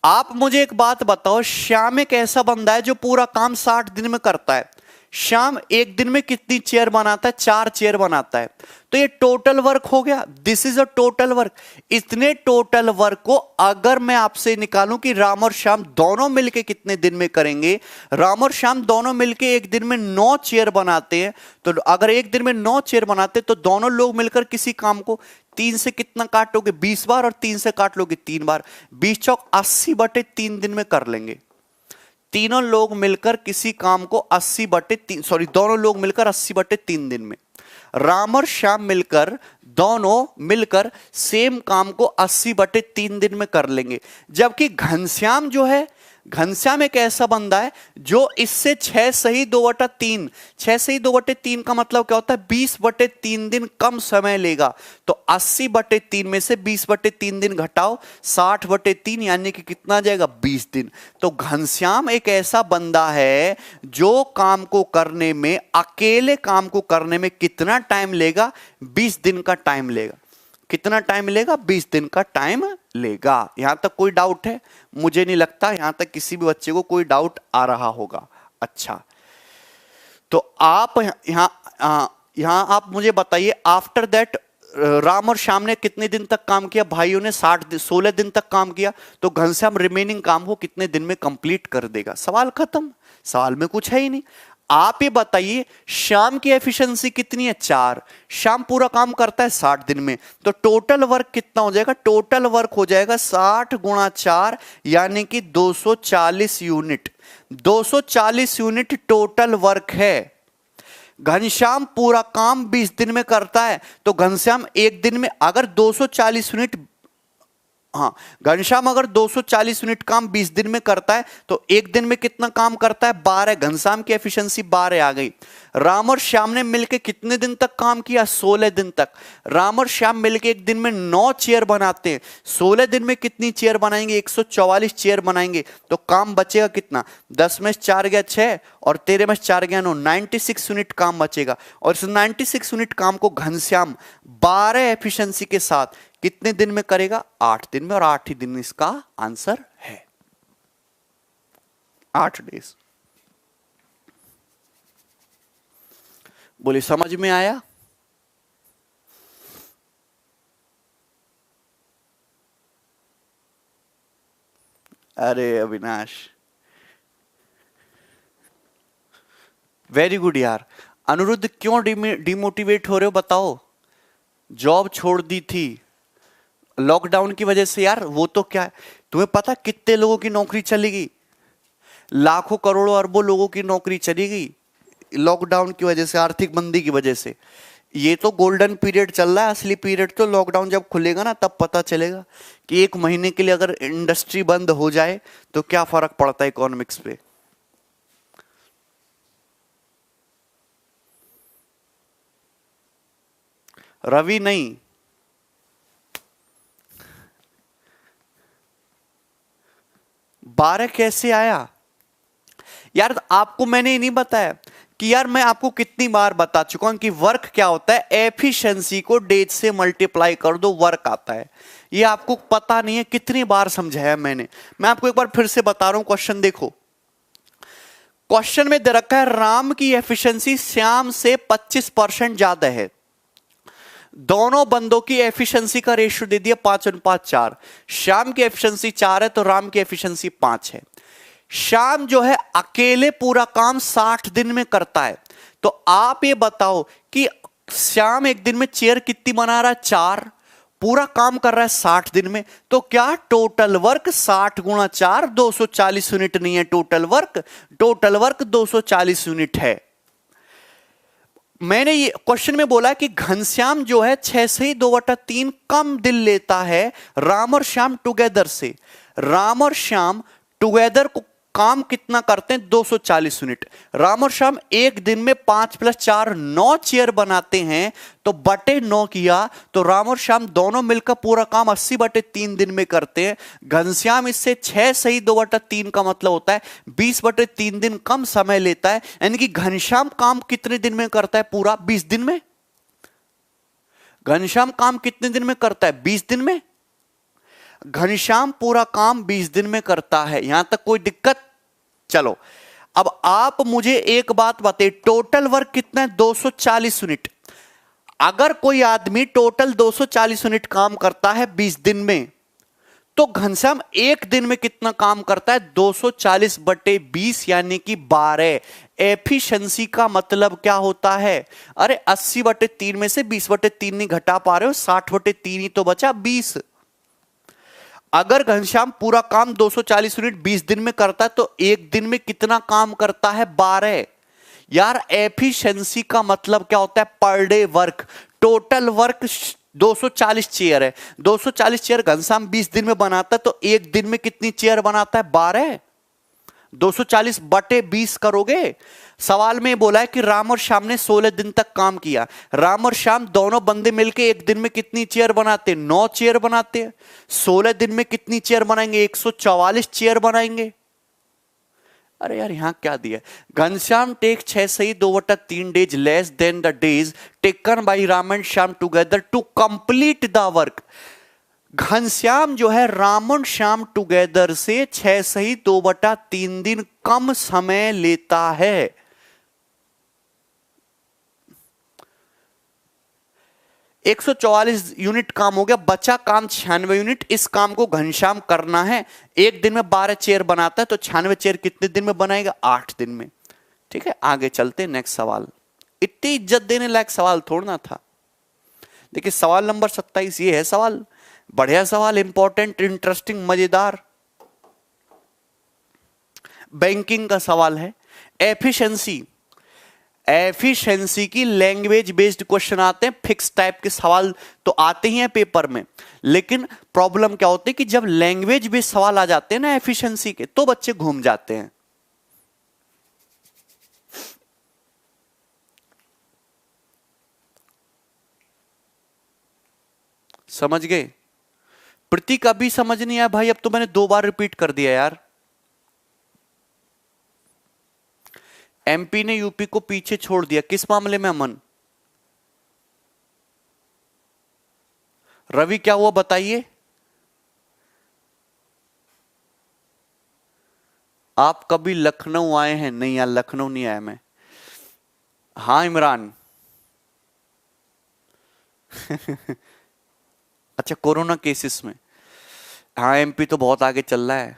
A: आप मुझे एक बात बताओ, श्याम एक ऐसा बंदा है जो पूरा काम 60 दिन में करता है। श्याम एक दिन में कितनी चेयर बनाता है? 4 चेयर बनाता है। तो ये टोटल वर्क हो गया, this is a total work. इतने टोटल वर्क को अगर मैं आपसे निकालूं कि राम और श्याम दोनों मिलके कितने दिन में करेंगे, राम और श्याम दोनों मिलके एक दिन में 9 चेयर बनाते हैं। तो अगर एक दिन में 9 चेयर बनाते तो दोनों लोग मिलकर किसी काम को 3 से कितना काटोगे? 20 बार, और 3 से काट लोगे 3 बार। 20 चौक 80/3 दिन में कर लेंगे। तीनों लोग मिलकर किसी काम को 80/3, सॉरी दोनों लोग मिलकर 80/3 दिन में। राम और श्याम मिलकर, दोनों मिलकर सेम काम को 80/3 दिन में कर लेंगे। जबकि घनश्याम जो है, घनश्याम एक ऐसा बंदा है जो इससे 6 सही 2/3, 6 सही 2/3 का मतलब क्या होता है, 20/3 दिन कम समय लेगा। तो 80/3 में से 20/3 दिन घटाओ, 60/3 यानी कि कितना आ जाएगा, 20 दिन। तो घनश्याम एक ऐसा बंदा है जो काम को करने में, अकेले काम को करने में कितना टाइम लेगा, 20 दिन का टाइम लेगा। कितना टाइम लेगा, 20 दिन का टाइम लेगा। यहां तक कोई डाउट है? मुझे नहीं लगता यहां तक किसी भी बच्चे को कोई डाउट आ रहा होगा। अच्छा, तो आप यहां आप मुझे बताइए, आफ्टर दैट राम और श्याम ने कितने दिन तक काम किया, भाइयों ने 16 दिन तक काम किया। तो घनश्याम रिमेनिंग काम को कितने दिन में कंप्लीट कर देगा? सवाल खत्म, सवाल में कुछ है ही नहीं। आप ये बताइए श्याम की एफिशिएंसी कितनी है, 4। श्याम पूरा काम करता है 60 दिन में, तो टोटल वर्क कितना हो जाएगा, टोटल वर्क हो जाएगा 60 गुणा 4 यानी कि 240 यूनिट। 240 यूनिट टोटल वर्क है। घनश्याम पूरा काम 20 दिन में करता है, तो घनश्याम एक दिन में अगर 240 यूनिट, हाँ, घनश्याम अगर 240 यूनिट काम 20 दिन में करता है तो एक दिन में कितना काम करता है, 12। घनश्याम की एफिशिएंसी 12 आ गई। राम और श्याम ने मिलकर कितने दिन तक काम किया, 16 दिन तक। राम और श्याम मिलकर एक दिन में 9 चेयर बनाते हैं। 16 दिन में कितनी चेयर बनाएंगे, 144 चेयर बनाएंगे। तो काम बचेगा कितना, 10 में 4 गया 6 और 13 में 4 गया 9, 96 यूनिट काम बचेगा। और इस 96 यूनिट काम को घनश्याम 12 एफिशिएंसी के साथ कितने दिन में करेगा, 8 दिन में। और 8 ही दिन इसका आंसर है, 8 डेज। बोले समझ में आया? अरे अविनाश, वेरी गुड यार। अनिरुद्ध क्यों डिमोटिवेट हो रहे हो, बताओ? जॉब छोड़ दी थी लॉकडाउन की वजह से। यार वो तो क्या है, तुम्हें पता कितने लोगों की नौकरी चली गई, लाखों करोड़ों अरबों लोगों की नौकरी चली गई लॉकडाउन की वजह से, आर्थिक मंदी की वजह से। ये तो गोल्डन पीरियड चल रहा है, असली पीरियड तो लॉकडाउन जब खुलेगा ना तब पता चलेगा कि 1 महीने के लिए अगर इंडस्ट्री बंद हो जाए तो क्या फर्क पड़ता है इकोनॉमिक्स पे। रवि नहीं, बारह कैसे आया यार? आपको मैंने ये नहीं बताया कि यार, मैं आपको कितनी बार बता चुका हूं कि वर्क क्या होता है, एफिशिएंसी को डेज से मल्टीप्लाई कर दो, वर्क आता है। ये आपको पता नहीं है, कितनी बार समझाया मैंने। मैं आपको एक बार फिर से बता रहा हूं, क्वेश्चन देखो। क्वेश्चन में दे रखा है राम की एफिशिएंसी श्याम से 25% ज्यादा है। दोनों बंदों की एफिशिएंसी का रेशियो दे दिया 5:4। श्याम की एफिशिएंसी 4 है तो राम की एफिशिएंसी 5 है। श्याम जो है अकेले पूरा काम 60 दिन में करता है। तो आप ये बताओ कि श्याम एक दिन में चेयर कितनी बना रहा है, 4। पूरा काम कर रहा है 60 दिन में। तो क्या टोटल वर्क 60 गुणा 4 240 यूनिट नहीं है total work, total work 240 unit है। मैंने ये क्वेश्चन में बोला कि घनश्याम जो है 6 से 2/3 कम दिन लेता है राम और श्याम टुगेदर से। राम और श्याम टुगेदर को काम कितना करते हैं, 240 यूनिट। राम और श्याम एक दिन में 5 + 4 9 चेयर बनाते हैं। तो बटे 9 किया तो राम और श्याम दोनों मिलकर पूरा काम 80/3 दिन में करते हैं। घनश्याम इससे 6 सही 2/3 का मतलब होता है 20/3 दिन कम समय लेता है। यानी कि घनश्याम काम कितने दिन में करता है, पूरा 20 दिन में। घनश्याम काम कितने दिन में करता है, 20 दिन में। घनश्याम पूरा काम 20 दिन में करता है। यहां तक कोई दिक्कत? चलो अब आप मुझे एक बात बताइए, टोटल वर्क कितना है, 240 यूनिट। अगर कोई आदमी टोटल 240 यूनिट काम करता है 20 दिन में, तो घनश्याम एक दिन में कितना काम करता है, 240/20 यानी कि 12। एफिशिएंसी का मतलब क्या होता है, अरे 80/3 में से 20/3 नहीं घटा पा रहे हो, 60/3 ही तो बचा, 20। अगर घनश्याम पूरा काम 240 यूनिट 20 दिन में करता है तो एक दिन में कितना काम करता है, 12। यार एफिशिएंसी का मतलब क्या होता है, per day work. Total work 240 chair है, 240 चेयर घनश्याम 20 दिन में बनाता है तो एक दिन में कितनी चेयर बनाता है, 12। 240 बटे 20 करोगे। सवाल में बोला है कि राम और श्याम ने 16 दिन तक काम किया। राम और श्याम दोनों बंदे मिलके एक दिन में कितनी चेयर बनाते? 9 चेयर बनाते हैं। 16 दिन में कितनी चेयर बनाएंगे? 144 चेयर बनाएंगे। अरे यार यहां क्या दिया? घनश्याम टेक 6 सही 2/3 days less than the days taken by Ram and Shyam together to complete the work. Ghanshyam जो है राम और श्याम टुगेदर से 6 सही 2/3 दिन कम समय लेता है। एक 144 यूनिट काम हो गया, बचा काम 96 यूनिट। इस काम को घनश्याम करना है। एक दिन में 12 चेयर बनाता है, तो 96 चेयर कितने दिन में बनाएगा? 8 दिन में। ठीक है, आगे चलते हैं। नेक्स्ट सवाल, इतनी इज्जत देने लायक सवाल थोड़ना था। देखिए सवाल नंबर 27, ये है सवाल, बढ़िया सवाल, इंपॉर्टेंट, इंटरेस्टिंग, मजेदार, बैंकिंग का सवाल है। एफिशिएंसी की लैंग्वेज बेस्ड क्वेश्चन आते हैं। फिक्स टाइप के सवाल तो आते ही हैं पेपर में, लेकिन प्रॉब्लम क्या होती है कि जब लैंग्वेज बेस्ड सवाल आ जाते हैं ना एफिशिएंसी के, तो बच्चे घूम जाते हैं। समझ गए? प्रतीक अभी समझ नहीं आया भाई, अब तो मैंने 2 बार रिपीट कर दिया यार। एमपी ने यूपी को पीछे छोड़ दिया, किस मामले में अमन? रवि क्या हुआ बताइए? आप कभी लखनऊ आए हैं? नहीं यार लखनऊ नहीं आया मैं। हाँ इमरान अच्छा कोरोना केसेस में, हाँ एमपी तो बहुत आगे चल रहा है।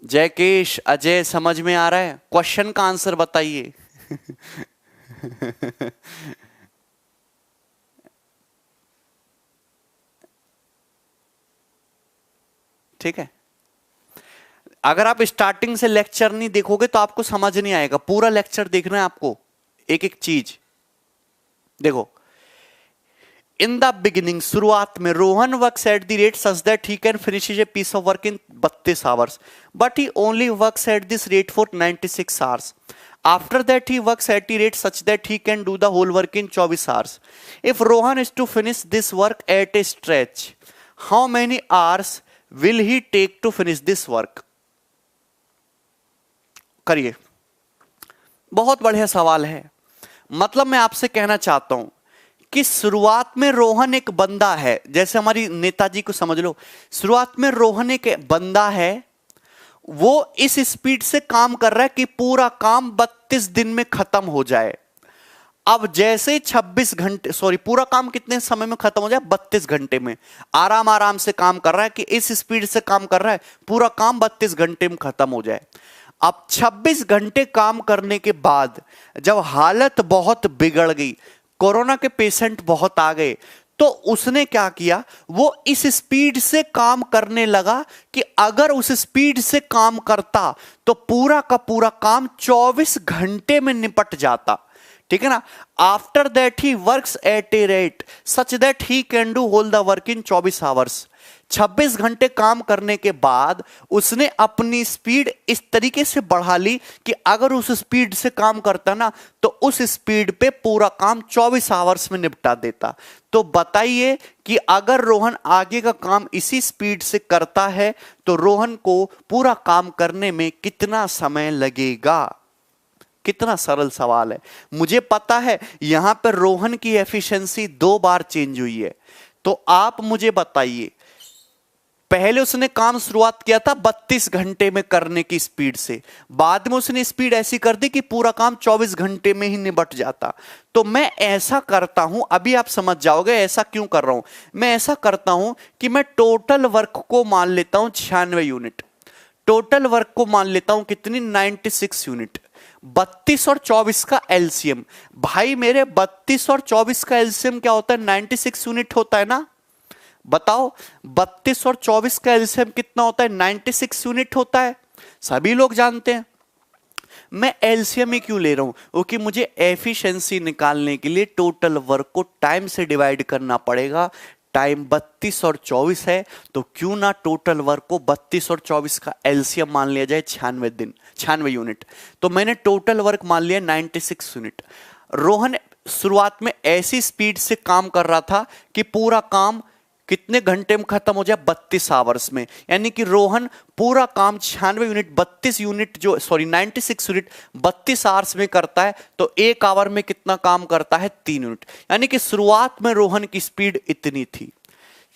A: जयकेश अजय समझ में आ रहा है? क्वेश्चन का आंसर बताइए ठीक है, अगर आप स्टार्टिंग से लेक्चर नहीं देखोगे तो आपको समझ नहीं आएगा। पूरा लेक्चर देखना है आपको, एक एक चीज देखो। इन द बिगिनिंग, शुरुआत में, Rohan works at the rate such that he can finish a piece of work in 32 hours, but he only works at this rate for 96 hours. After that he works at the rate such that he can do the whole work in 24 hours. If Rohan is to finish this work at a stretch, how many hours will he take to finish this work? करिए, बहुत बढ़िया सवाल है। मतलब मैं आपसे कहना चाहता हूं कि शुरुआत में रोहन एक बंदा है, जैसे हमारी नेताजी को समझ लो। शुरुआत में रोहन एक बंदा है, वो इस स्पीड से काम कर रहा है कि पूरा काम 32 दिन में खत्म हो जाए। अब जैसे 26 घंटे, सॉरी पूरा काम कितने समय में खत्म हो जाए? 32 घंटे में। आराम आराम से काम कर रहा है कि इस स्पीड से काम कर रहा है, पूरा काम 32 घंटे में खत्म हो जाए। अब 26 घंटे काम करने के बाद जब हालत बहुत बिगड़ गई, कोरोना के पेशेंट बहुत आ गए, तो उसने क्या किया? वो इस स्पीड से काम करने लगा कि अगर उस स्पीड से काम करता तो पूरा का पूरा काम 24 घंटे में निपट जाता। ठीक है ना? After that he works at a rate such that he can do whole the work in 24 hours. 26 घंटे काम करने के बाद उसने अपनी स्पीड इस तरीके से बढ़ा ली कि अगर उस स्पीड से काम करता ना तो उस स्पीड पे पूरा काम 24 आवर्स में निपटा देता। तो बताइए कि अगर रोहन आगे का काम इसी स्पीड से करता है तो रोहन को पूरा काम करने में कितना समय लगेगा? कितना सरल सवाल है। मुझे पता है यहां पर रोहन की एफिशिएंसी 2 बार चेंज हुई है, तो आप मुझे बताइए, पहले उसने काम शुरुआत किया था 32 घंटे में करने की स्पीड से, बाद में उसने स्पीड ऐसी कर दी कि पूरा काम 24 घंटे में ही निपट जाता। तो मैं ऐसा करता हूं, अभी आप समझ जाओगे ऐसा क्यों कर रहा हूं। मैं ऐसा करता हूं कि मैं टोटल वर्क को मान लेता हूं 96 यूनिट, टोटल वर्क को मान लेता हूं कितनी? 96 यूनिट। 32 और 24 का एलसीएम, भाई मेरे 32 और 24 का एलसीएम क्या होता है? 96 यूनिट होता है ना। बताओ 32 और 24 का एलसीएम कितना होता है? 96 यूनिट होता है, सभी लोग जानते हैं। मैं एलसीएम ही क्यों ले रहा हूं? क्योंकि मुझे एफिशिएंसी निकालने के लिए टोटल वर्क को टाइम से डिवाइड करना पड़ेगा। टाइम 32 और 24 है, तो क्यों ना टोटल वर्क को 32 और 24 का एलसीएम मान लिया जाए 96 दिन, 96 यूनिट। तो मैंने टोटल वर्क मान लिया 96 यूनिट। रोहन शुरुआत में ऐसी स्पीड से काम कर रहा था कि पूरा काम कितने घंटे में खत्म हो जाए, 32 आवर्स में। यानी कि रोहन पूरा काम 96 यूनिट 32 यूनिट जो 96 यूनिट 32 आवर्स में करता है, तो एक आवर में कितना काम करता है, 3 यूनिट। यानी कि शुरुआत में रोहन की स्पीड इतनी थी।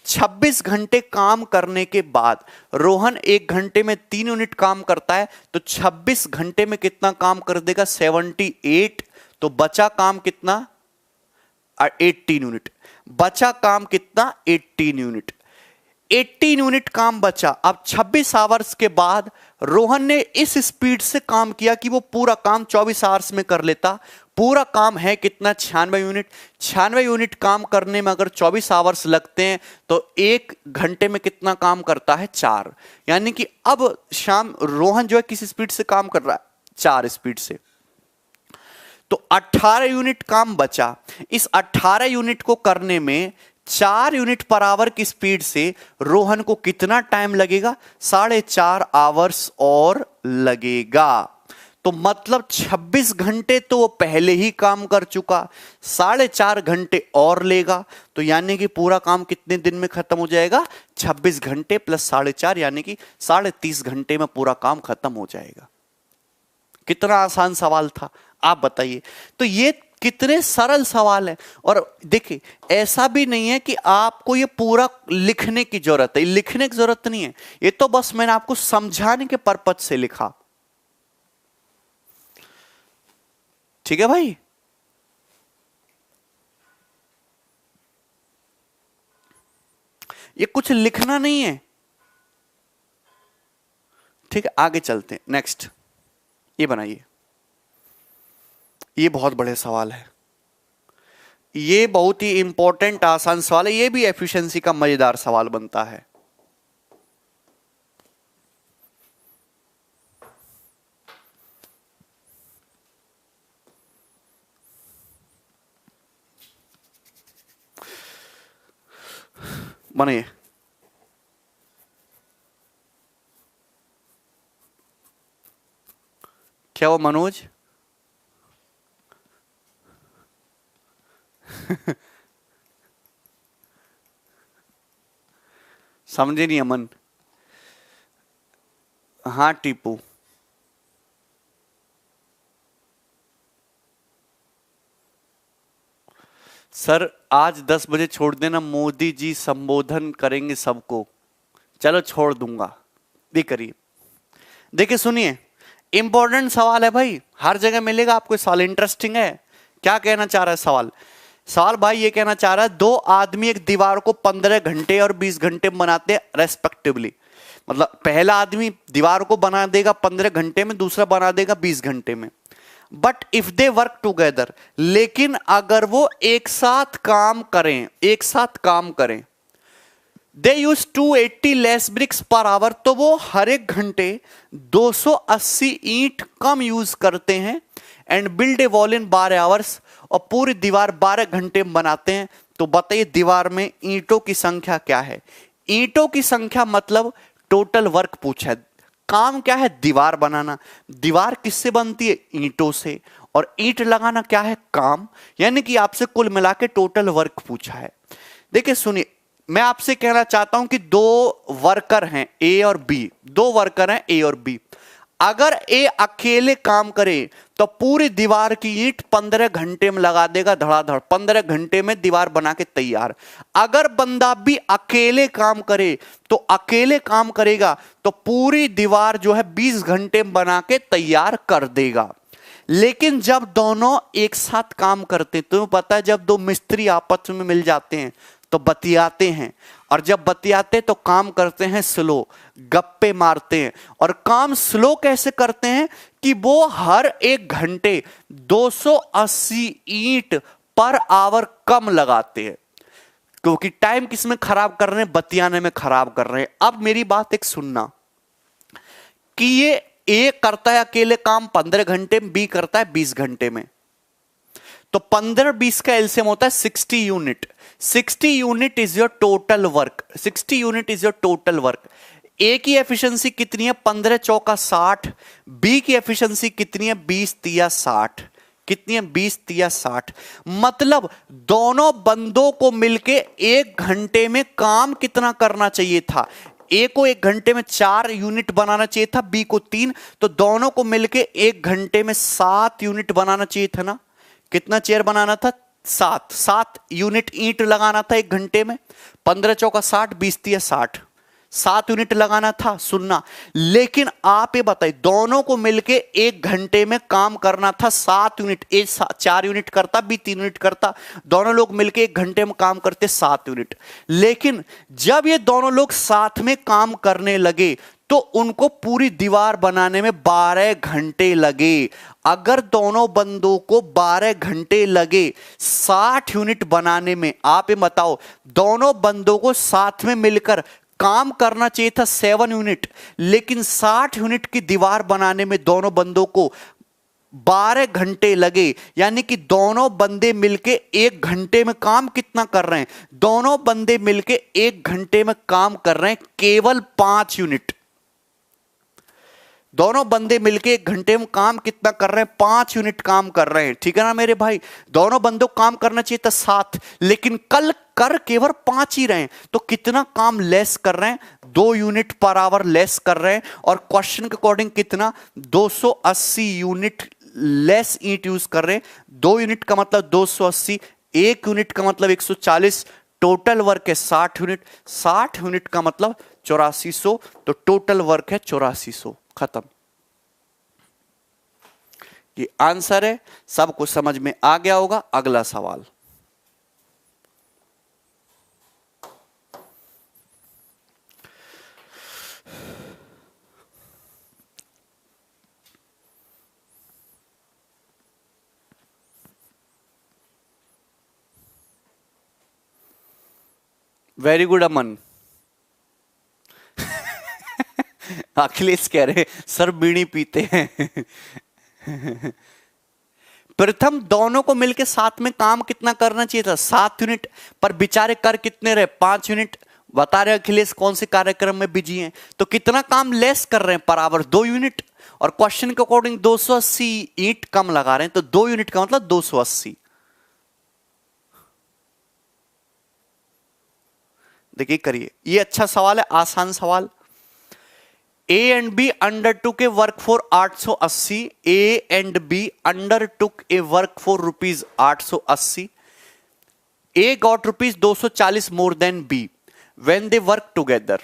A: 26 घंटे काम करने के बाद रोहन 1 घंटे में 3 यूनिट काम करता है, तो 26 घंटे में कितना काम कर देगा, 78। तो बचा काम कितना, 18 यूनिट। बचा काम कितना, 18 यूनिट। 18 यूनिट काम बचा। अब 26 आवर्स के बाद रोहन ने इस स्पीड से काम किया कि वो पूरा काम 24 आवर्स में कर लेता। पूरा काम है कितना, 96 यूनिट। 96 यूनिट काम करने में अगर 24 आवर्स लगते हैं, तो 1 घंटे में कितना काम करता है, 4। यानी कि अब शाम रोहन जो है किस स्पीड से काम कर रहा है, 4 स्पीड से। तो 18 यूनिट काम बचा। इस 18 यूनिट को करने में 4 यूनिट पर आवर की स्पीड से रोहन को कितना टाइम लगेगा, 4.5 आवर्स और लगेगा। तो मतलब 26 घंटे तो वो पहले ही काम कर चुका, 4.5 घंटे और लेगा। तो यानी कि पूरा काम कितने दिन में खत्म हो जाएगा, 26 घंटे प्लस 4.5 यानी कि 30.5 घंटे में पूरा काम खत्म हो जाएगा। कितना आसान सवाल था, आप बताइए। तो ये कितने सरल सवाल है। और देखिए ऐसा भी नहीं है कि आपको ये पूरा लिखने की जरूरत है, लिखने की जरूरत नहीं है, ये तो बस मैंने आपको समझाने के पर्पज से लिखा। ठीक है भाई, ये कुछ लिखना नहीं है। ठीक है, आगे चलते हैं। नेक्स्ट ये बनाइए, ये बहुत बड़े सवाल है, ये बहुत ही इंपॉर्टेंट आसान सवाल है। ये भी एफिशिएंसी का मजेदार सवाल बनता है। बनाइए। क्या वो मनोज समझे नहीं अमन। हाँ टीपू, सर आज 10 बजे छोड़ देना, मोदी जी संबोधन करेंगे सबको। चलो छोड़ दूंगा, भी करिए। देखिए सुनिए, इंपॉर्टेंट सवाल है भाई, हर जगह मिलेगा आपको सवाल। इंटरेस्टिंग है। क्या कहना चाह रहा है सवाल, सवाल भाई ये कहना चाह रहा है, 2 आदमी एक दीवार को 15 घंटे और 20 घंटे में बनाते हैं रेस्पेक्टिवली। मतलब पहला आदमी दीवार को बना देगा 15 घंटे में, दूसरा बना देगा 20 घंटे में। But if they work together, लेकिन अगर वो एक साथ काम करें, they use 280 less bricks per hour, तो वो हर एक घंटे 280 ईंट कम यूज करते हैं। And build a wall in 12 hours, और पूरी दीवार 12 घंटे में बनाते हैं। तो बताइए दीवार में ईंटों की संख्या क्या है। ईंटों की संख्या मतलब टोटल वर्क पूछा है। काम क्या है, दीवार बनाना। दीवार किससे बनती है, ईंटों से। और ईंट लगाना क्या है, काम। यानी कि आपसे कुल मिला के टोटल वर्क पूछा है। देखिए सुनिए, मैं आपसे कहना चाहता हूं कि 2 वर्कर हैं ए और बी, 2 वर्कर हैं ए और बी। अगर ए अकेले काम करे तो पूरी दीवार की ईंट 15 घंटे में लगा देगा धड़ाधड़, 15 घंटे में दीवार बना के तैयार। अगर बंदा भी अकेले काम करे तो अकेले काम करेगा तो पूरी दीवार जो है 20 घंटे में बना के तैयार कर देगा। लेकिन जब दोनों एक साथ काम करते, तुम्हें पता है जब 2 मिस्त्री आपस में मिल जाते हैं तो बतियाते हैं, और जब बतियाते तो काम करते हैं स्लो, गप्पे मारते हैं। और काम स्लो कैसे करते हैं कि वो हर एक घंटे 280 ईंट पर आवर कम लगाते हैं, क्योंकि टाइम किसमें खराब कर रहे हैं, बतियाने में खराब कर रहे हैं। अब मेरी बात एक सुनना कि ये ए करता है अकेले काम 15 घंटे में, बी करता है 20 घंटे में। तो 15-20 का एलसीएम होता है 60 unit. 60 unit is your total work. 60 unit is your total work. A की एफिशिएंसी कितनी है? 15 चौका 60। बी की एफिशिएंसी कितनी है? 20 तिया 60। कितनी है? 20 तिया 60। मतलब दोनों बंदों को मिलके 1 घंटे में काम कितना करना चाहिए था? ए को 1 घंटे में 4 यूनिट बनाना चाहिए था, बी को 3। तो दोनों को मिलके 1 घंटे में 7 यूनिट बनाना चाहिए था ना। कितना चेयर बनाना था? 7 यूनिट ईंट लगाना था 1 घंटे में। 15 चौका 60, 20 तिया 60। 7 यूनिट लगाना था, सुनना। लेकिन आप ये बताइए, दोनों को मिलके 1 घंटे में काम करना था 7 यूनिट। ए 4 यूनिट करता, बी 3 यूनिट करता। दोनों लोग मिलके 1 घंटे में काम करते 7 यूनिट। लेकिन जब ये दोनों लोग साथ में काम करने लगे तो उनको पूरी दीवार बनाने में 12 घंटे लगे। अगर दोनों बंदों को 12 घंटे लगे 60 यूनिट बनाने में, आप ये बताओ, दोनों बंदों को साथ में मिलकर काम करना चाहिए था 7 यूनिट, लेकिन 60 यूनिट की दीवार बनाने में दोनों बंदों को 12 घंटे लगे। यानी कि दोनों बंदे मिलके 1 घंटे में काम कितना कर रहे हैं? दोनों बंदे मिलके 1 घंटे में काम कर रहे हैं केवल 5 यूनिट। दोनों बंदे मिलके 1 घंटे में काम कितना कर रहे हैं? 5 यूनिट काम कर रहे हैं। ठीक है ना मेरे भाई? दोनों बंदों को काम करना चाहिए था 7, लेकिन कल कर केवल 5 ही रहे हैं। तो कितना काम लेस कर रहे हैं? 2 यूनिट पर आवर लेस कर रहे हैं। और क्वेश्चन के अकॉर्डिंग कितना? 280 यूनिट लेस ईंट यूज कर रहे हैं। 2 यूनिट का मतलब 280, 1 यूनिट का मतलब 140। टोटल वर्क है 60 यूनिट। 60 यूनिट का मतलब 8400। तो टोटल वर्क है 8400। खत्म। ये आंसर है। सबको समझ में आ गया होगा। अगला सवाल। वेरी गुड अमन। अखिलेश कह रहे सर बीड़ी पीते हैं। प्रथम दोनों को मिलकर साथ में काम कितना करना चाहिए था? 7 यूनिट। पर बेचारे कर कितने रहे? 5 यूनिट। बता रहे अखिलेश कौन से कार्यक्रम में बिजी हैं। तो कितना काम लेस कर रहे हैं पर आवर? 2 यूनिट। और क्वेश्चन के अकॉर्डिंग 280 ईंट कम लगा रहे हैं। तो 2 यूनिट का मतलब 280। देखिए करिए, ये अच्छा सवाल है, आसान सवाल। A and B undertook a work for 880। A and B undertook a work for rupees 880। A got rupees 240 more than B when they work together.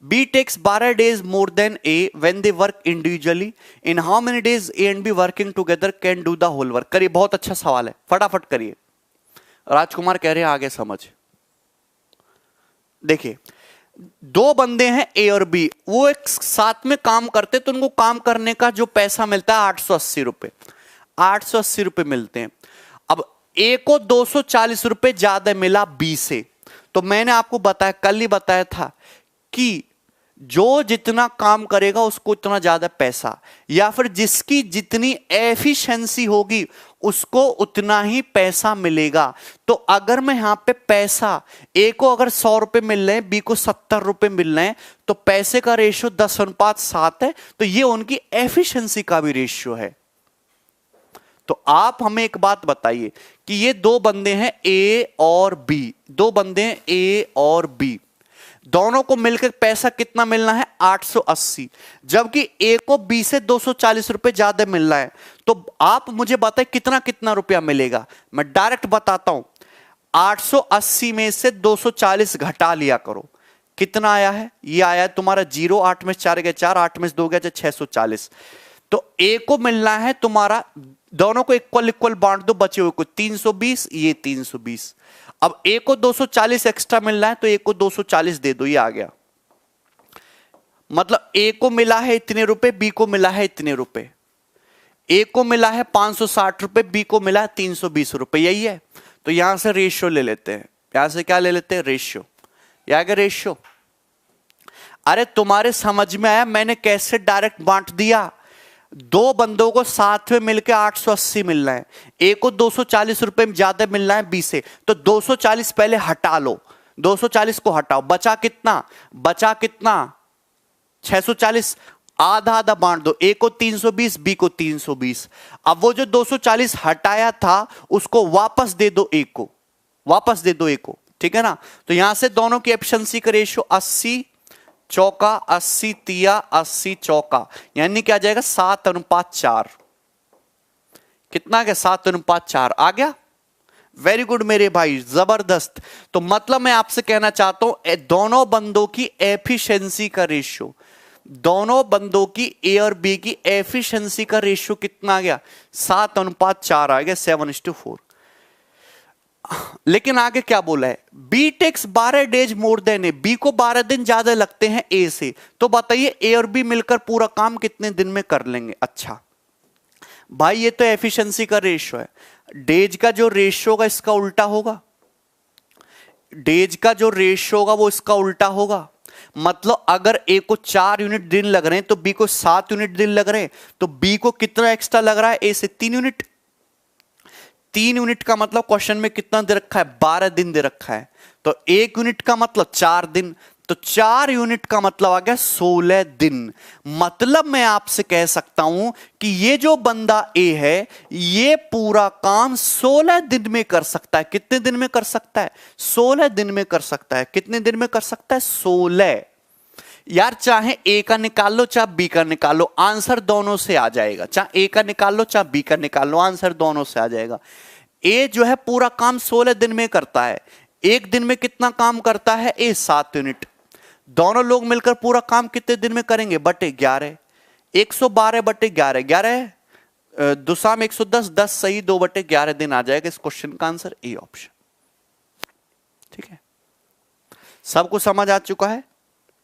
A: B takes 12 days more than A when they work individually. In how many days A and B working together can do the whole work? करिए, बहुत अच्छा सवाल है, फटाफट करिए। राजकुमार कह रहे हैं आगे समझ। देखिए, 2 बंदे हैं ए और बी, वो एक साथ में काम करते, तो उनको काम करने का जो पैसा मिलता है 880 रुपए। 880 रुपए मिलते हैं। अब ए को 240 रुपए ज्यादा मिला बी से। तो मैंने आपको बताया, कल ही बताया था कि जो जितना काम करेगा उसको उतना ज्यादा पैसा, या फिर जिसकी जितनी एफिशिएंसी होगी उसको उतना ही पैसा मिलेगा। तो अगर मैं यहां पे पैसा, ए को अगर 100 रुपए मिल रहे हैं, बी को 70 रुपए मिल रहे हैं, तो पैसे का रेशियो 10:7 है। तो ये उनकी एफिशिएंसी का भी रेशियो है। तो आप हमें एक बात बताइए कि ये 2 बंदे हैं ए और बी, 2 बंदे हैं ए और बी, दोनों को मिलकर पैसा कितना मिलना है? 880। जबकि ए को बी से 240 रुपए ज्यादा मिल रहा है। तो आप मुझे बताएं कितना कितना रुपया मिलेगा। मैं डायरेक्ट बताता हूं, 880 में से 240 घटा लिया करो। कितना आया है? ये आया है तुम्हारा 0, 8 में 4 गए 4, 8 में 2 गए 640। तो ए को मिलना है तुम्हारा, दोनों को इक्वल इक्वल बांट दो, बचे हुए को 320, ये 320। अब ए को 240 एक्स्ट्रा मिल रहा है, तो ए को 240 दे दो, ये आ गया। मतलब ए को मिला है इतने रुपए, बी को मिला है इतने रुपए। ए को मिला है 560 रुपए, बी को मिला है 320 रुपए, यही है। तो यहां से रेशियो ले लेते हैं। यहां से क्या ले लेते हैं? रेशियो। यह आ गया रेशियो। अरे तुम्हारे समझ में आया मैंने कैसे डायरेक्ट बांट दिया? दो बंदों को साथ में मिलकर 880 मिल रहा है, एक को 240 रुपए में ज्यादा मिल रहा है बी से, तो 240 पहले हटा लो, 240 को हटाओ, बचा कितना, बचा कितना 640, आधा आधा बांट दो, ए को 320 बी को 320। अब वो जो 240 हटाया था उसको वापस दे दो ए को, वापस दे दो ए को, ठीक है ना। तो यहां से दोनों की एफिशिएंसी का रेशियो 80 चौका 80 तिया 80 चौका, यानी क्या आ जाएगा 7:4। कितना आ गया 7:4 आ गया। वेरी गुड मेरे भाई, जबरदस्त। तो मतलब मैं आपसे कहना चाहता हूं दोनों बंदों की एफिशिएंसी का रेशियो, दोनों बंदों की ए और बी की एफिशिएंसी का रेशियो कितना आ गया 7:4 आ गया, 7:4। लेकिन आगे क्या बोला है, B takes 12 days more than A, B को 12 दिन ज्यादा लगते हैं ए से, तो बताइए ए और बी मिलकर पूरा काम कितने दिन में कर लेंगे। अच्छा भाई ये तो एफिशिएंसी का रेशियो है, डेज का जो रेशियो होगा इसका उल्टा होगा, डेज का जो रेशियो होगा वो इसका उल्टा होगा। मतलब अगर ए को 4 यूनिट दिन लग रहे हैं तो बी को 7 यूनिट दिन लग रहे हैं, तो बी को कितना एक्स्ट्रा लग रहा है ए से 3 यूनिट। 3 यूनिट का मतलब क्वेश्चन में कितना दे रखा है 12 दिन दे रखा है, तो 1 यूनिट का मतलब 4 दिन, तो 4 यूनिट का मतलब आ गया 16 दिन। मतलब मैं आपसे कह सकता हूं कि ये जो बंदा ए है ये पूरा काम 16 दिन में कर सकता है। कितने दिन में कर सकता है 16 दिन में कर सकता है। कितने दिन में कर सकता है 16। यार चाहे ए का निकाल लो चाहे बी का निकाल लो, आंसर दोनों से आ जाएगा। चाहे ए का निकाल लो चाहे बी का निकाल लो, आंसर दोनों से आ जाएगा। ए जो है पूरा काम 16 दिन में करता है, एक दिन में कितना काम करता है ए 7 यूनिट। दोनों लोग मिलकर पूरा काम कितने दिन में करेंगे बटे 11, 112 बटे 11, 11 दुसाम 110, 10 सही 2 बटे 11 दिन आ जाएगा। इस क्वेश्चन का आंसर ए ऑप्शन। ठीक है, सबको समझ आ चुका है।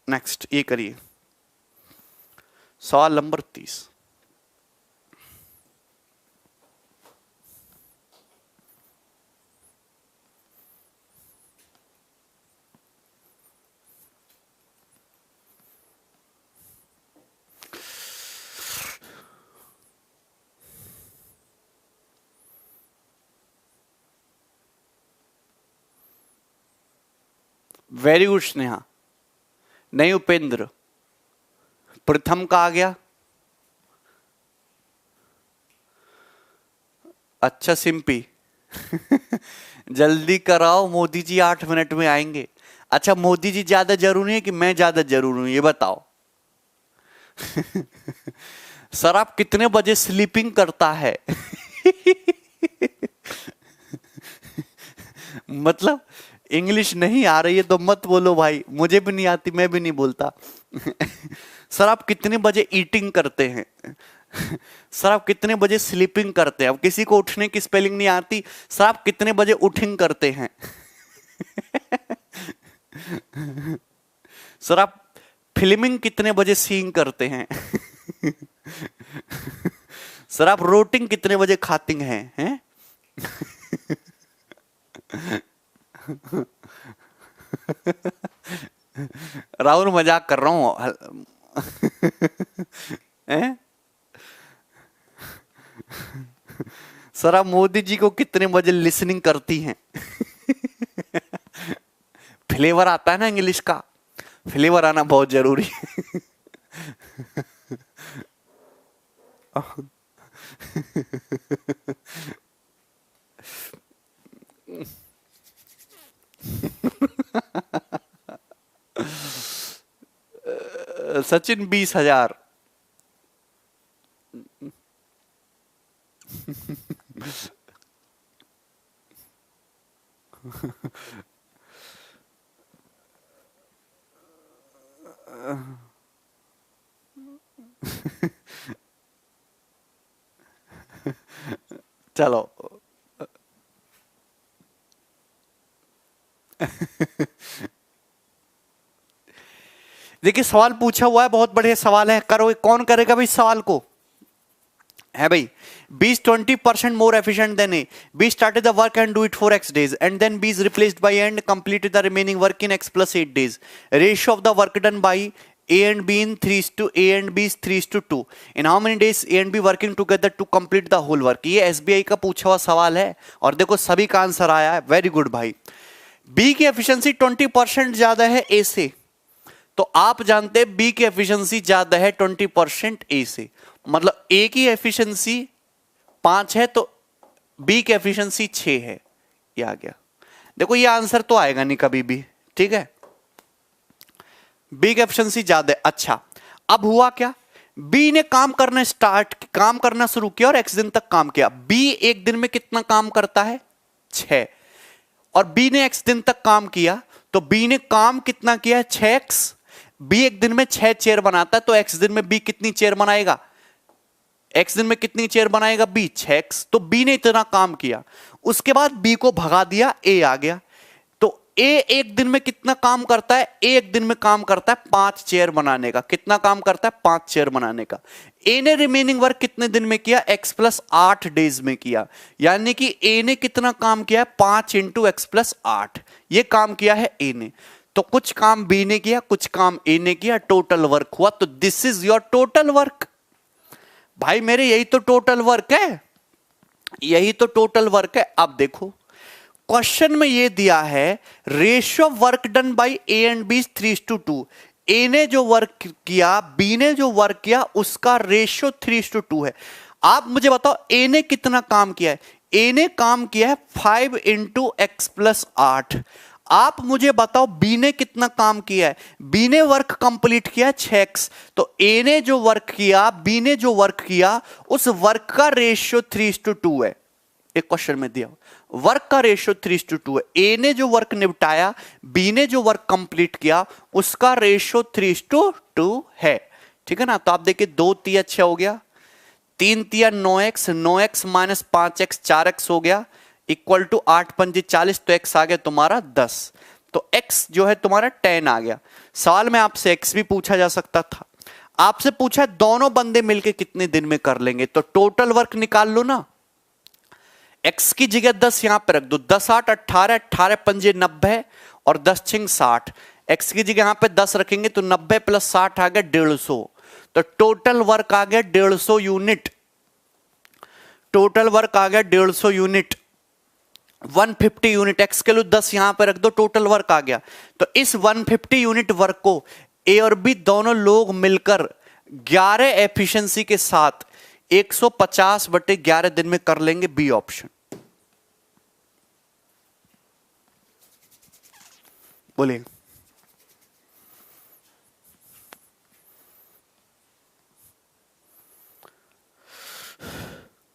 A: नेक्स्ट ये करिए सवाल नंबर 30। वेरी गुड स्नेहा, नहीं उपेंद्र, प्रथम का आ गया। अच्छा सिंपी जल्दी कराओ, मोदी जी 8 मिनट में आएंगे। अच्छा मोदी जी ज्यादा जरूरी है कि मैं ज्यादा जरूरी हूं ये बताओ सर आप कितने बजे स्लीपिंग करता है मतलब इंग्लिश नहीं आ रही है तो मत बोलो भाई, मुझे भी नहीं आती, मैं भी नहीं बोलता सर आप कितने बजे ईटिंग करते हैं सर आप कितने बजे स्लीपिंग करते हैं। अब किसी को उठने की स्पेलिंग नहीं आती, सर आप कितने बजे उठिंग करते हैं सर आप फिल्मिंग कितने बजे सीइंग करते हैं सर आप रोटिंग कितने बजे खातिंग हैं राहुल मजाक कर रहा हूं सर आप मोदी जी को कितने बजे लिसनिंग करती हैं फ्लेवर आता है ना इंग्लिश का, फ्लेवर आना बहुत जरूरी है सचिन 20,000 चलो देखिए सवाल पूछा हुआ है, बहुत बढ़िया सवाल है। करो, कौन करेगा भाई सवाल को, है भाई। B is 20% more efficient than A. B started the work and do it for X days, and then B is replaced by A and completed the remaining work in X plus 8 days. Ratio of the work done by A and B in 3:2, A and B is 3:2. In how many days A and B working together to complete the whole work? ये SBI का पूछा हुआ सवाल है और देखो सभी का आंसर आया है, वेरी गुड भाई। B की एफिशिएंसी 20% ज्यादा है A से, तो आप जानते हैं B की एफिशिएंसी ज्यादा है 20% A से, मतलब A की एफिशिएंसी 5 है तो B की एफिशिएंसी 6 है। ये आ गया। देखो ये आंसर तो आएगा नहीं कभी भी, ठीक है, बी की एफिशिएंसी ज्यादा है। अच्छा, अब हुआ क्या, बी ने काम करना शुरू किया और एक्स दिन तक काम किया। बी एक दिन में कितना काम करता है, 6, और बी ने एक्स दिन तक काम किया, तो बी ने काम कितना किया है, 6x। बी एक दिन में 6 चेयर बनाता है, तो एक्स दिन में बी कितनी चेयर बनाएगा, एक्स दिन में कितनी चेयर बनाएगा बी, 6x। तो बी ने इतना काम किया, उसके बाद बी को भगा दिया, ए आ गया। तो ए एक दिन में कितना काम करता है, ए एक दिन में काम करता है 5 चेयर बनाने का। कितना काम करता है, 5 चेयर बनाने का। ए ने रिमेनिंग वर्क कितने दिन में किया, x प्लस 8 डेज में किया। यानी कि ए ने कितना काम किया है, 5 इंटू एक्स प्लस 8, ये काम किया है ए ने। तो कुछ काम बी ने किया, कुछ काम ए ने किया, टोटल वर्क हुआ। तो this is your total work. भाई मेरे यही तो टोटल वर्क है, यही तो टोटल वर्क है। अब देखो क्वेश्चन में ये दिया है ratio work done by A and B 3:2। A ने जो वर्क किया, बी ने जो वर्क किया, उसका रेशियो 3:2 है। आप मुझे बताओ ए ने कितना काम किया है, ए ने काम किया है 5 इंटू एक्स प्लस 8। आप मुझे बताओ बी ने कितना काम किया है, बी ने वर्क कंप्लीट किया 6x। तो ए ने जो वर्क किया, बी ने जो वर्क किया, उस वर्क का रेशियो 3:2 है। एक क्वेश्चन में दिया वर्क का रेशियो 3:2 है। ए ने जो वर्क निपटाया, बी ने जो वर्क कंप्लीट किया, उसका रेशियो 3:2 है। ठीक है ना। तो आप देखिए 2 तिया 6 हो गया, 3 तिया 9x, 9x minus 5x 4x हो गया, इक्वल टू 8 पंजे 40। तो x आ गया तुम्हारा 10। तो x जो है तुम्हारा 10 आ गया। सवाल में आपसे x भी पूछा जा सकता था। आपसे पूछा दोनों बंदे मिलके कितने दिन में कर लेंगे, तो टोटल वर्क निकाल लो ना। x की जगह 10 यहां पर रख दो, 10 8 18, 18 पंजे 90 और 10 छिंग 60। x की जगह यहां पे 10 रखेंगे तो 90 प्लस 60 आ गया 150। तो टोटल वर्क आ गया 150 यूनिट। टोटल वर्क आ गया 150 यूनिट, 150 यूनिट। एक्स के लिए 10 यहां पर रख दो, टोटल वर्क आ गया। तो इस 150 यूनिट वर्क को ए और बी दोनों लोग मिलकर 11 एफिशिएंसी के साथ 150/11 दिन में कर लेंगे, बी ऑप्शन। बोलिए।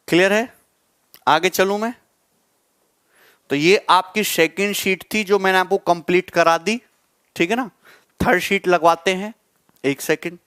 A: क्लियर है, आगे चलूं मैं। तो ये आपकी सेकंड शीट थी जो मैंने आपको कंप्लीट करा दी, ठीक है ना। थर्ड शीट लगवाते हैं, एक सेकंड।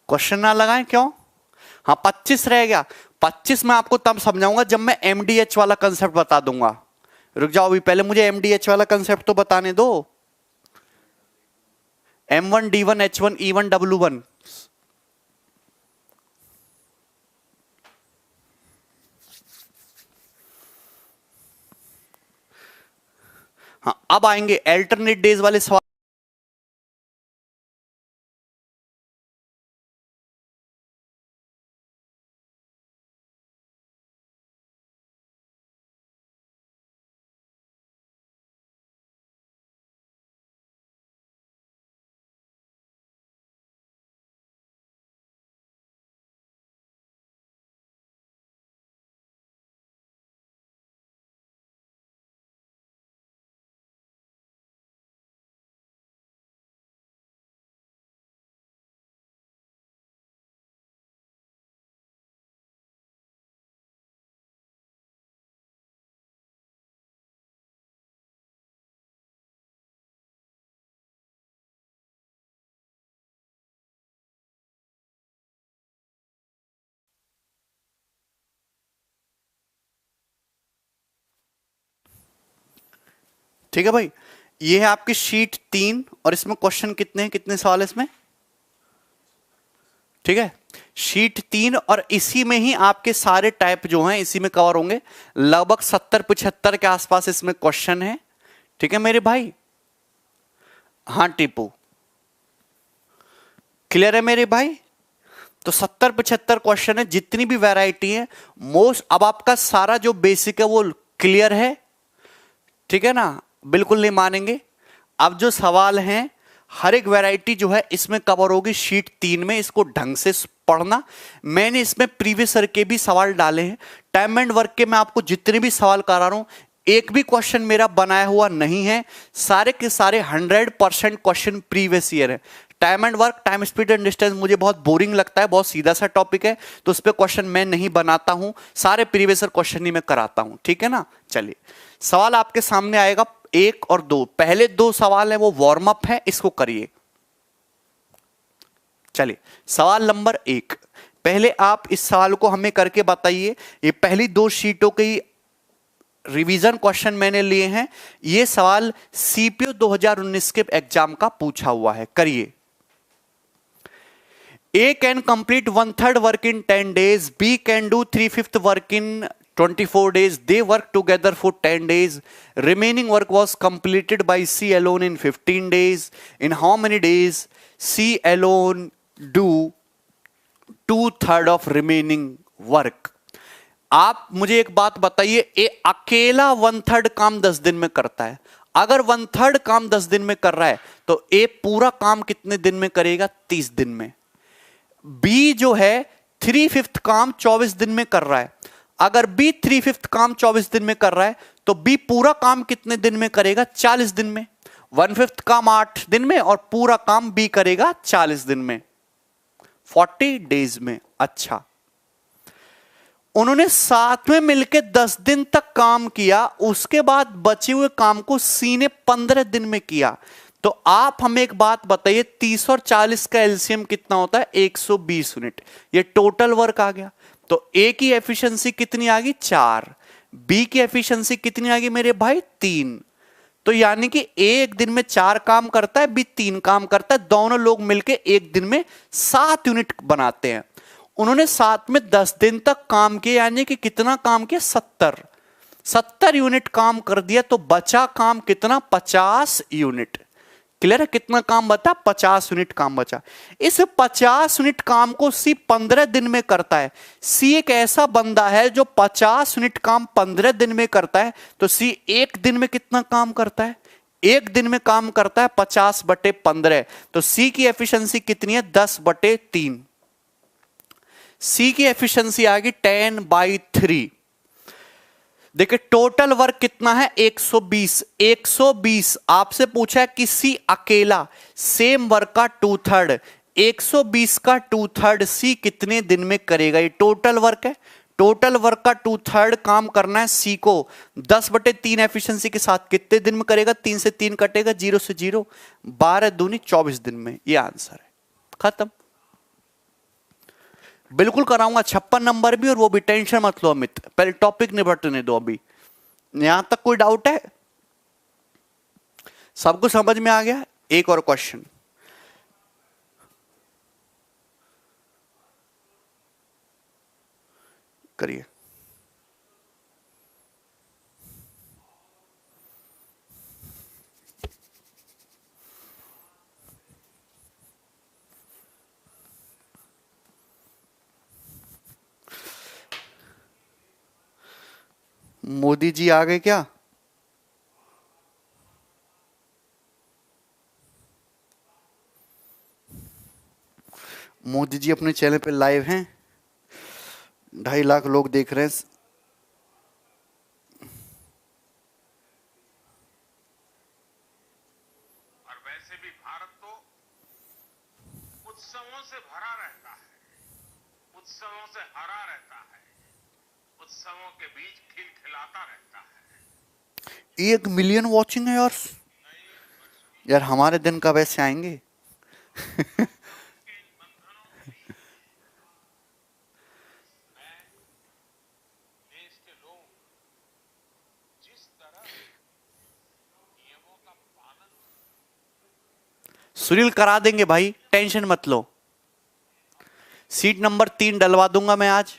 A: क्वेश्चन ना लगाएं क्यों। हाँ 25 रह गया। 25 में आपको तब समझाऊंगा जब मैं एमडीएच वाला कंसेप्ट बता दूंगा। रुक जाओ, अभी पहले मुझे एमडीएच वाला कंसेप्ट तो बताने दो। M1 D1 H1 E1 W1। हाँ अब आएंगे अल्टरनेट डेज वाले सवाल। ठीक है भाई, ये है आपकी शीट 3 और इसमें क्वेश्चन कितने हैं, कितने सवाल है इसमें? ठीक है, शीट 3 और इसी में ही आपके सारे टाइप जो हैं इसी में कवर होंगे। लगभग 70-75 के आसपास इसमें क्वेश्चन है। ठीक है मेरे भाई, हाँ टीपू, क्लियर है मेरे भाई? तो 70-75 क्वेश्चन है, जितनी भी वैरायटी है मोस्ट। अब आपका सारा जो बेसिक है वो क्लियर है, ठीक है ना? बिल्कुल नहीं मानेंगे। अब जो सवाल हैं हर एक वैरायटी जो है इसमें कवर होगी शीट 3 में, इसको ढंग से पढ़ना। मैंने इसमें प्रीवियस ईयर के भी सवाल डाले हैं। टाइम एंड वर्क के मैं आपको जितने भी सवाल करा रहा हूं एक भी क्वेश्चन मेरा बनाया हुआ नहीं है, सारे के सारे 100% क्वेश्चन प्रीवियस ईयर है। Time and work, time speed and distance मुझे बहुत बोरिंग लगता है, बहुत सीधा सा टॉपिक है, तो उस पर क्वेश्चन मैं नहीं बनाता हूं, सारे प्रीवियस ईयर क्वेश्चन ही मैं कराता हूं। ठीक है ना? चलिए सवाल आपके सामने आएगा 1 और 2। पहले 2 सवाल है वो वार्म अप है, इसको करिए। चलिए सवाल नंबर 1, पहले आप इस सवाल को हमें करके बताइए। ये पहली 2 शीटों की रिवीजन क्वेश्चन मैंने लिए हैं। ये सवाल सीपीओ 2019 के एग्जाम का पूछा हुआ है, करिए। A can complete 1/3 work in 10 days. B can do 3/5 work in 24 days. They worked together for 10 days. Remaining work was completed by C alone in 15 days. In how many days C alone do 2/3 of remaining work? आप मुझे एक बात बताइए, ए अकेला 1/3 काम 10 दिन में करता है। अगर 1/3 काम 10 दिन में कर रहा है तो ए पूरा काम कितने दिन में करेगा? 30 दिन में। बी जो है 3/5 काम 24 दिन में कर रहा है। अगर बी 3/5 काम 24 दिन में कर रहा है तो बी पूरा काम कितने दिन में करेगा? 40 दिन में। 1/5 काम 8 दिन में और पूरा काम बी करेगा 40 दिन में, 40 डेज में। अच्छा, उन्होंने साथ में मिलकर 10 दिन तक काम किया, उसके बाद बचे हुए काम को सी ने 15 दिन में किया। तो आप हमें एक बात बताइए, 30 और 40 का एलसीएम कितना होता है? 120 यूनिट। ये टोटल वर्क आ गया। तो ए की एफिशिएंसी कितनी आ गई? 4। बी की एफिशिएंसी कितनी आ गई मेरे भाई? 3। तो यानी कि ए एक दिन में 4 काम करता है, बी 3 काम करता है, दोनों लोग मिलकर एक दिन में 7 यूनिट बनाते हैं। उन्होंने साथ में 10 दिन तक काम किया, यानी कि कितना काम किया? 70 यूनिट काम कर दिया। तो बचा काम कितना? 50 यूनिट। क्लियर है? कितना काम बचा? 50 यूनिट काम बचा। इस 50 यूनिट काम को सी 15 दिन में करता है। सी एक ऐसा बंदा है जो 50 यूनिट काम 15 दिन में करता है। तो सी एक दिन में कितना काम करता है? एक दिन में काम करता है 50/15। तो सी की एफिशिएंसी कितनी है? 10/3। सी की एफिशिएंसी आ गई 10/3। देखिए टोटल वर्क कितना है? 120। 120 आपसे पूछा है कि सी अकेला सेम वर्क का 2/3, 120 का 2/3 सी कितने दिन में करेगा? ये टोटल वर्क है। टोटल वर्क का 2/3 काम करना है सी को 10/3 एफिशिएंसी के साथ कितने दिन में करेगा? 3 से 3 कटेगा, 0 से 0, 12 दूनी 24 दिन में। ये आंसर है, खत्म। बिल्कुल कराऊंगा 56 नंबर भी, और वो भी टेंशन मत लो अमित, पहले टॉपिक निपटने दो। अभी यहां तक कोई डाउट है? सबको समझ में आ गया? एक और क्वेश्चन, करिए। मोदी जी आ गए क्या? मोदी जी अपने चैनल पे लाइव हैं, 2.5 लाख लोग देख रहे हैं।
B: और वैसे भी भारत तो उत्सवों से भरा रहता है, उत्सवों से हरा रहता है, उत्सवों के बीच खिलखिलाता रहता है।
A: 1 मिलियन वॉचिंग है यार। यार हमारे दिन कब ऐसे आएंगे?
B: देश के लोग जिस तरह
A: सुनील करा देंगे भाई, टेंशन मत लो। सीट नंबर 3 डलवा दूंगा मैं आज।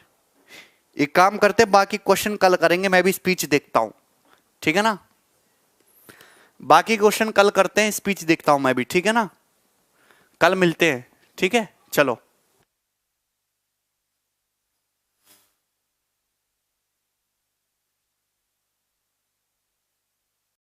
A: एक काम करते, बाकी क्वेश्चन कल करेंगे, मैं भी स्पीच देखता हूं, ठीक है ना। बाकी क्वेश्चन कल करते हैं, स्पीच देखता हूं मैं भी, ठीक है ना। कल मिलते हैं, ठीक है, चलो।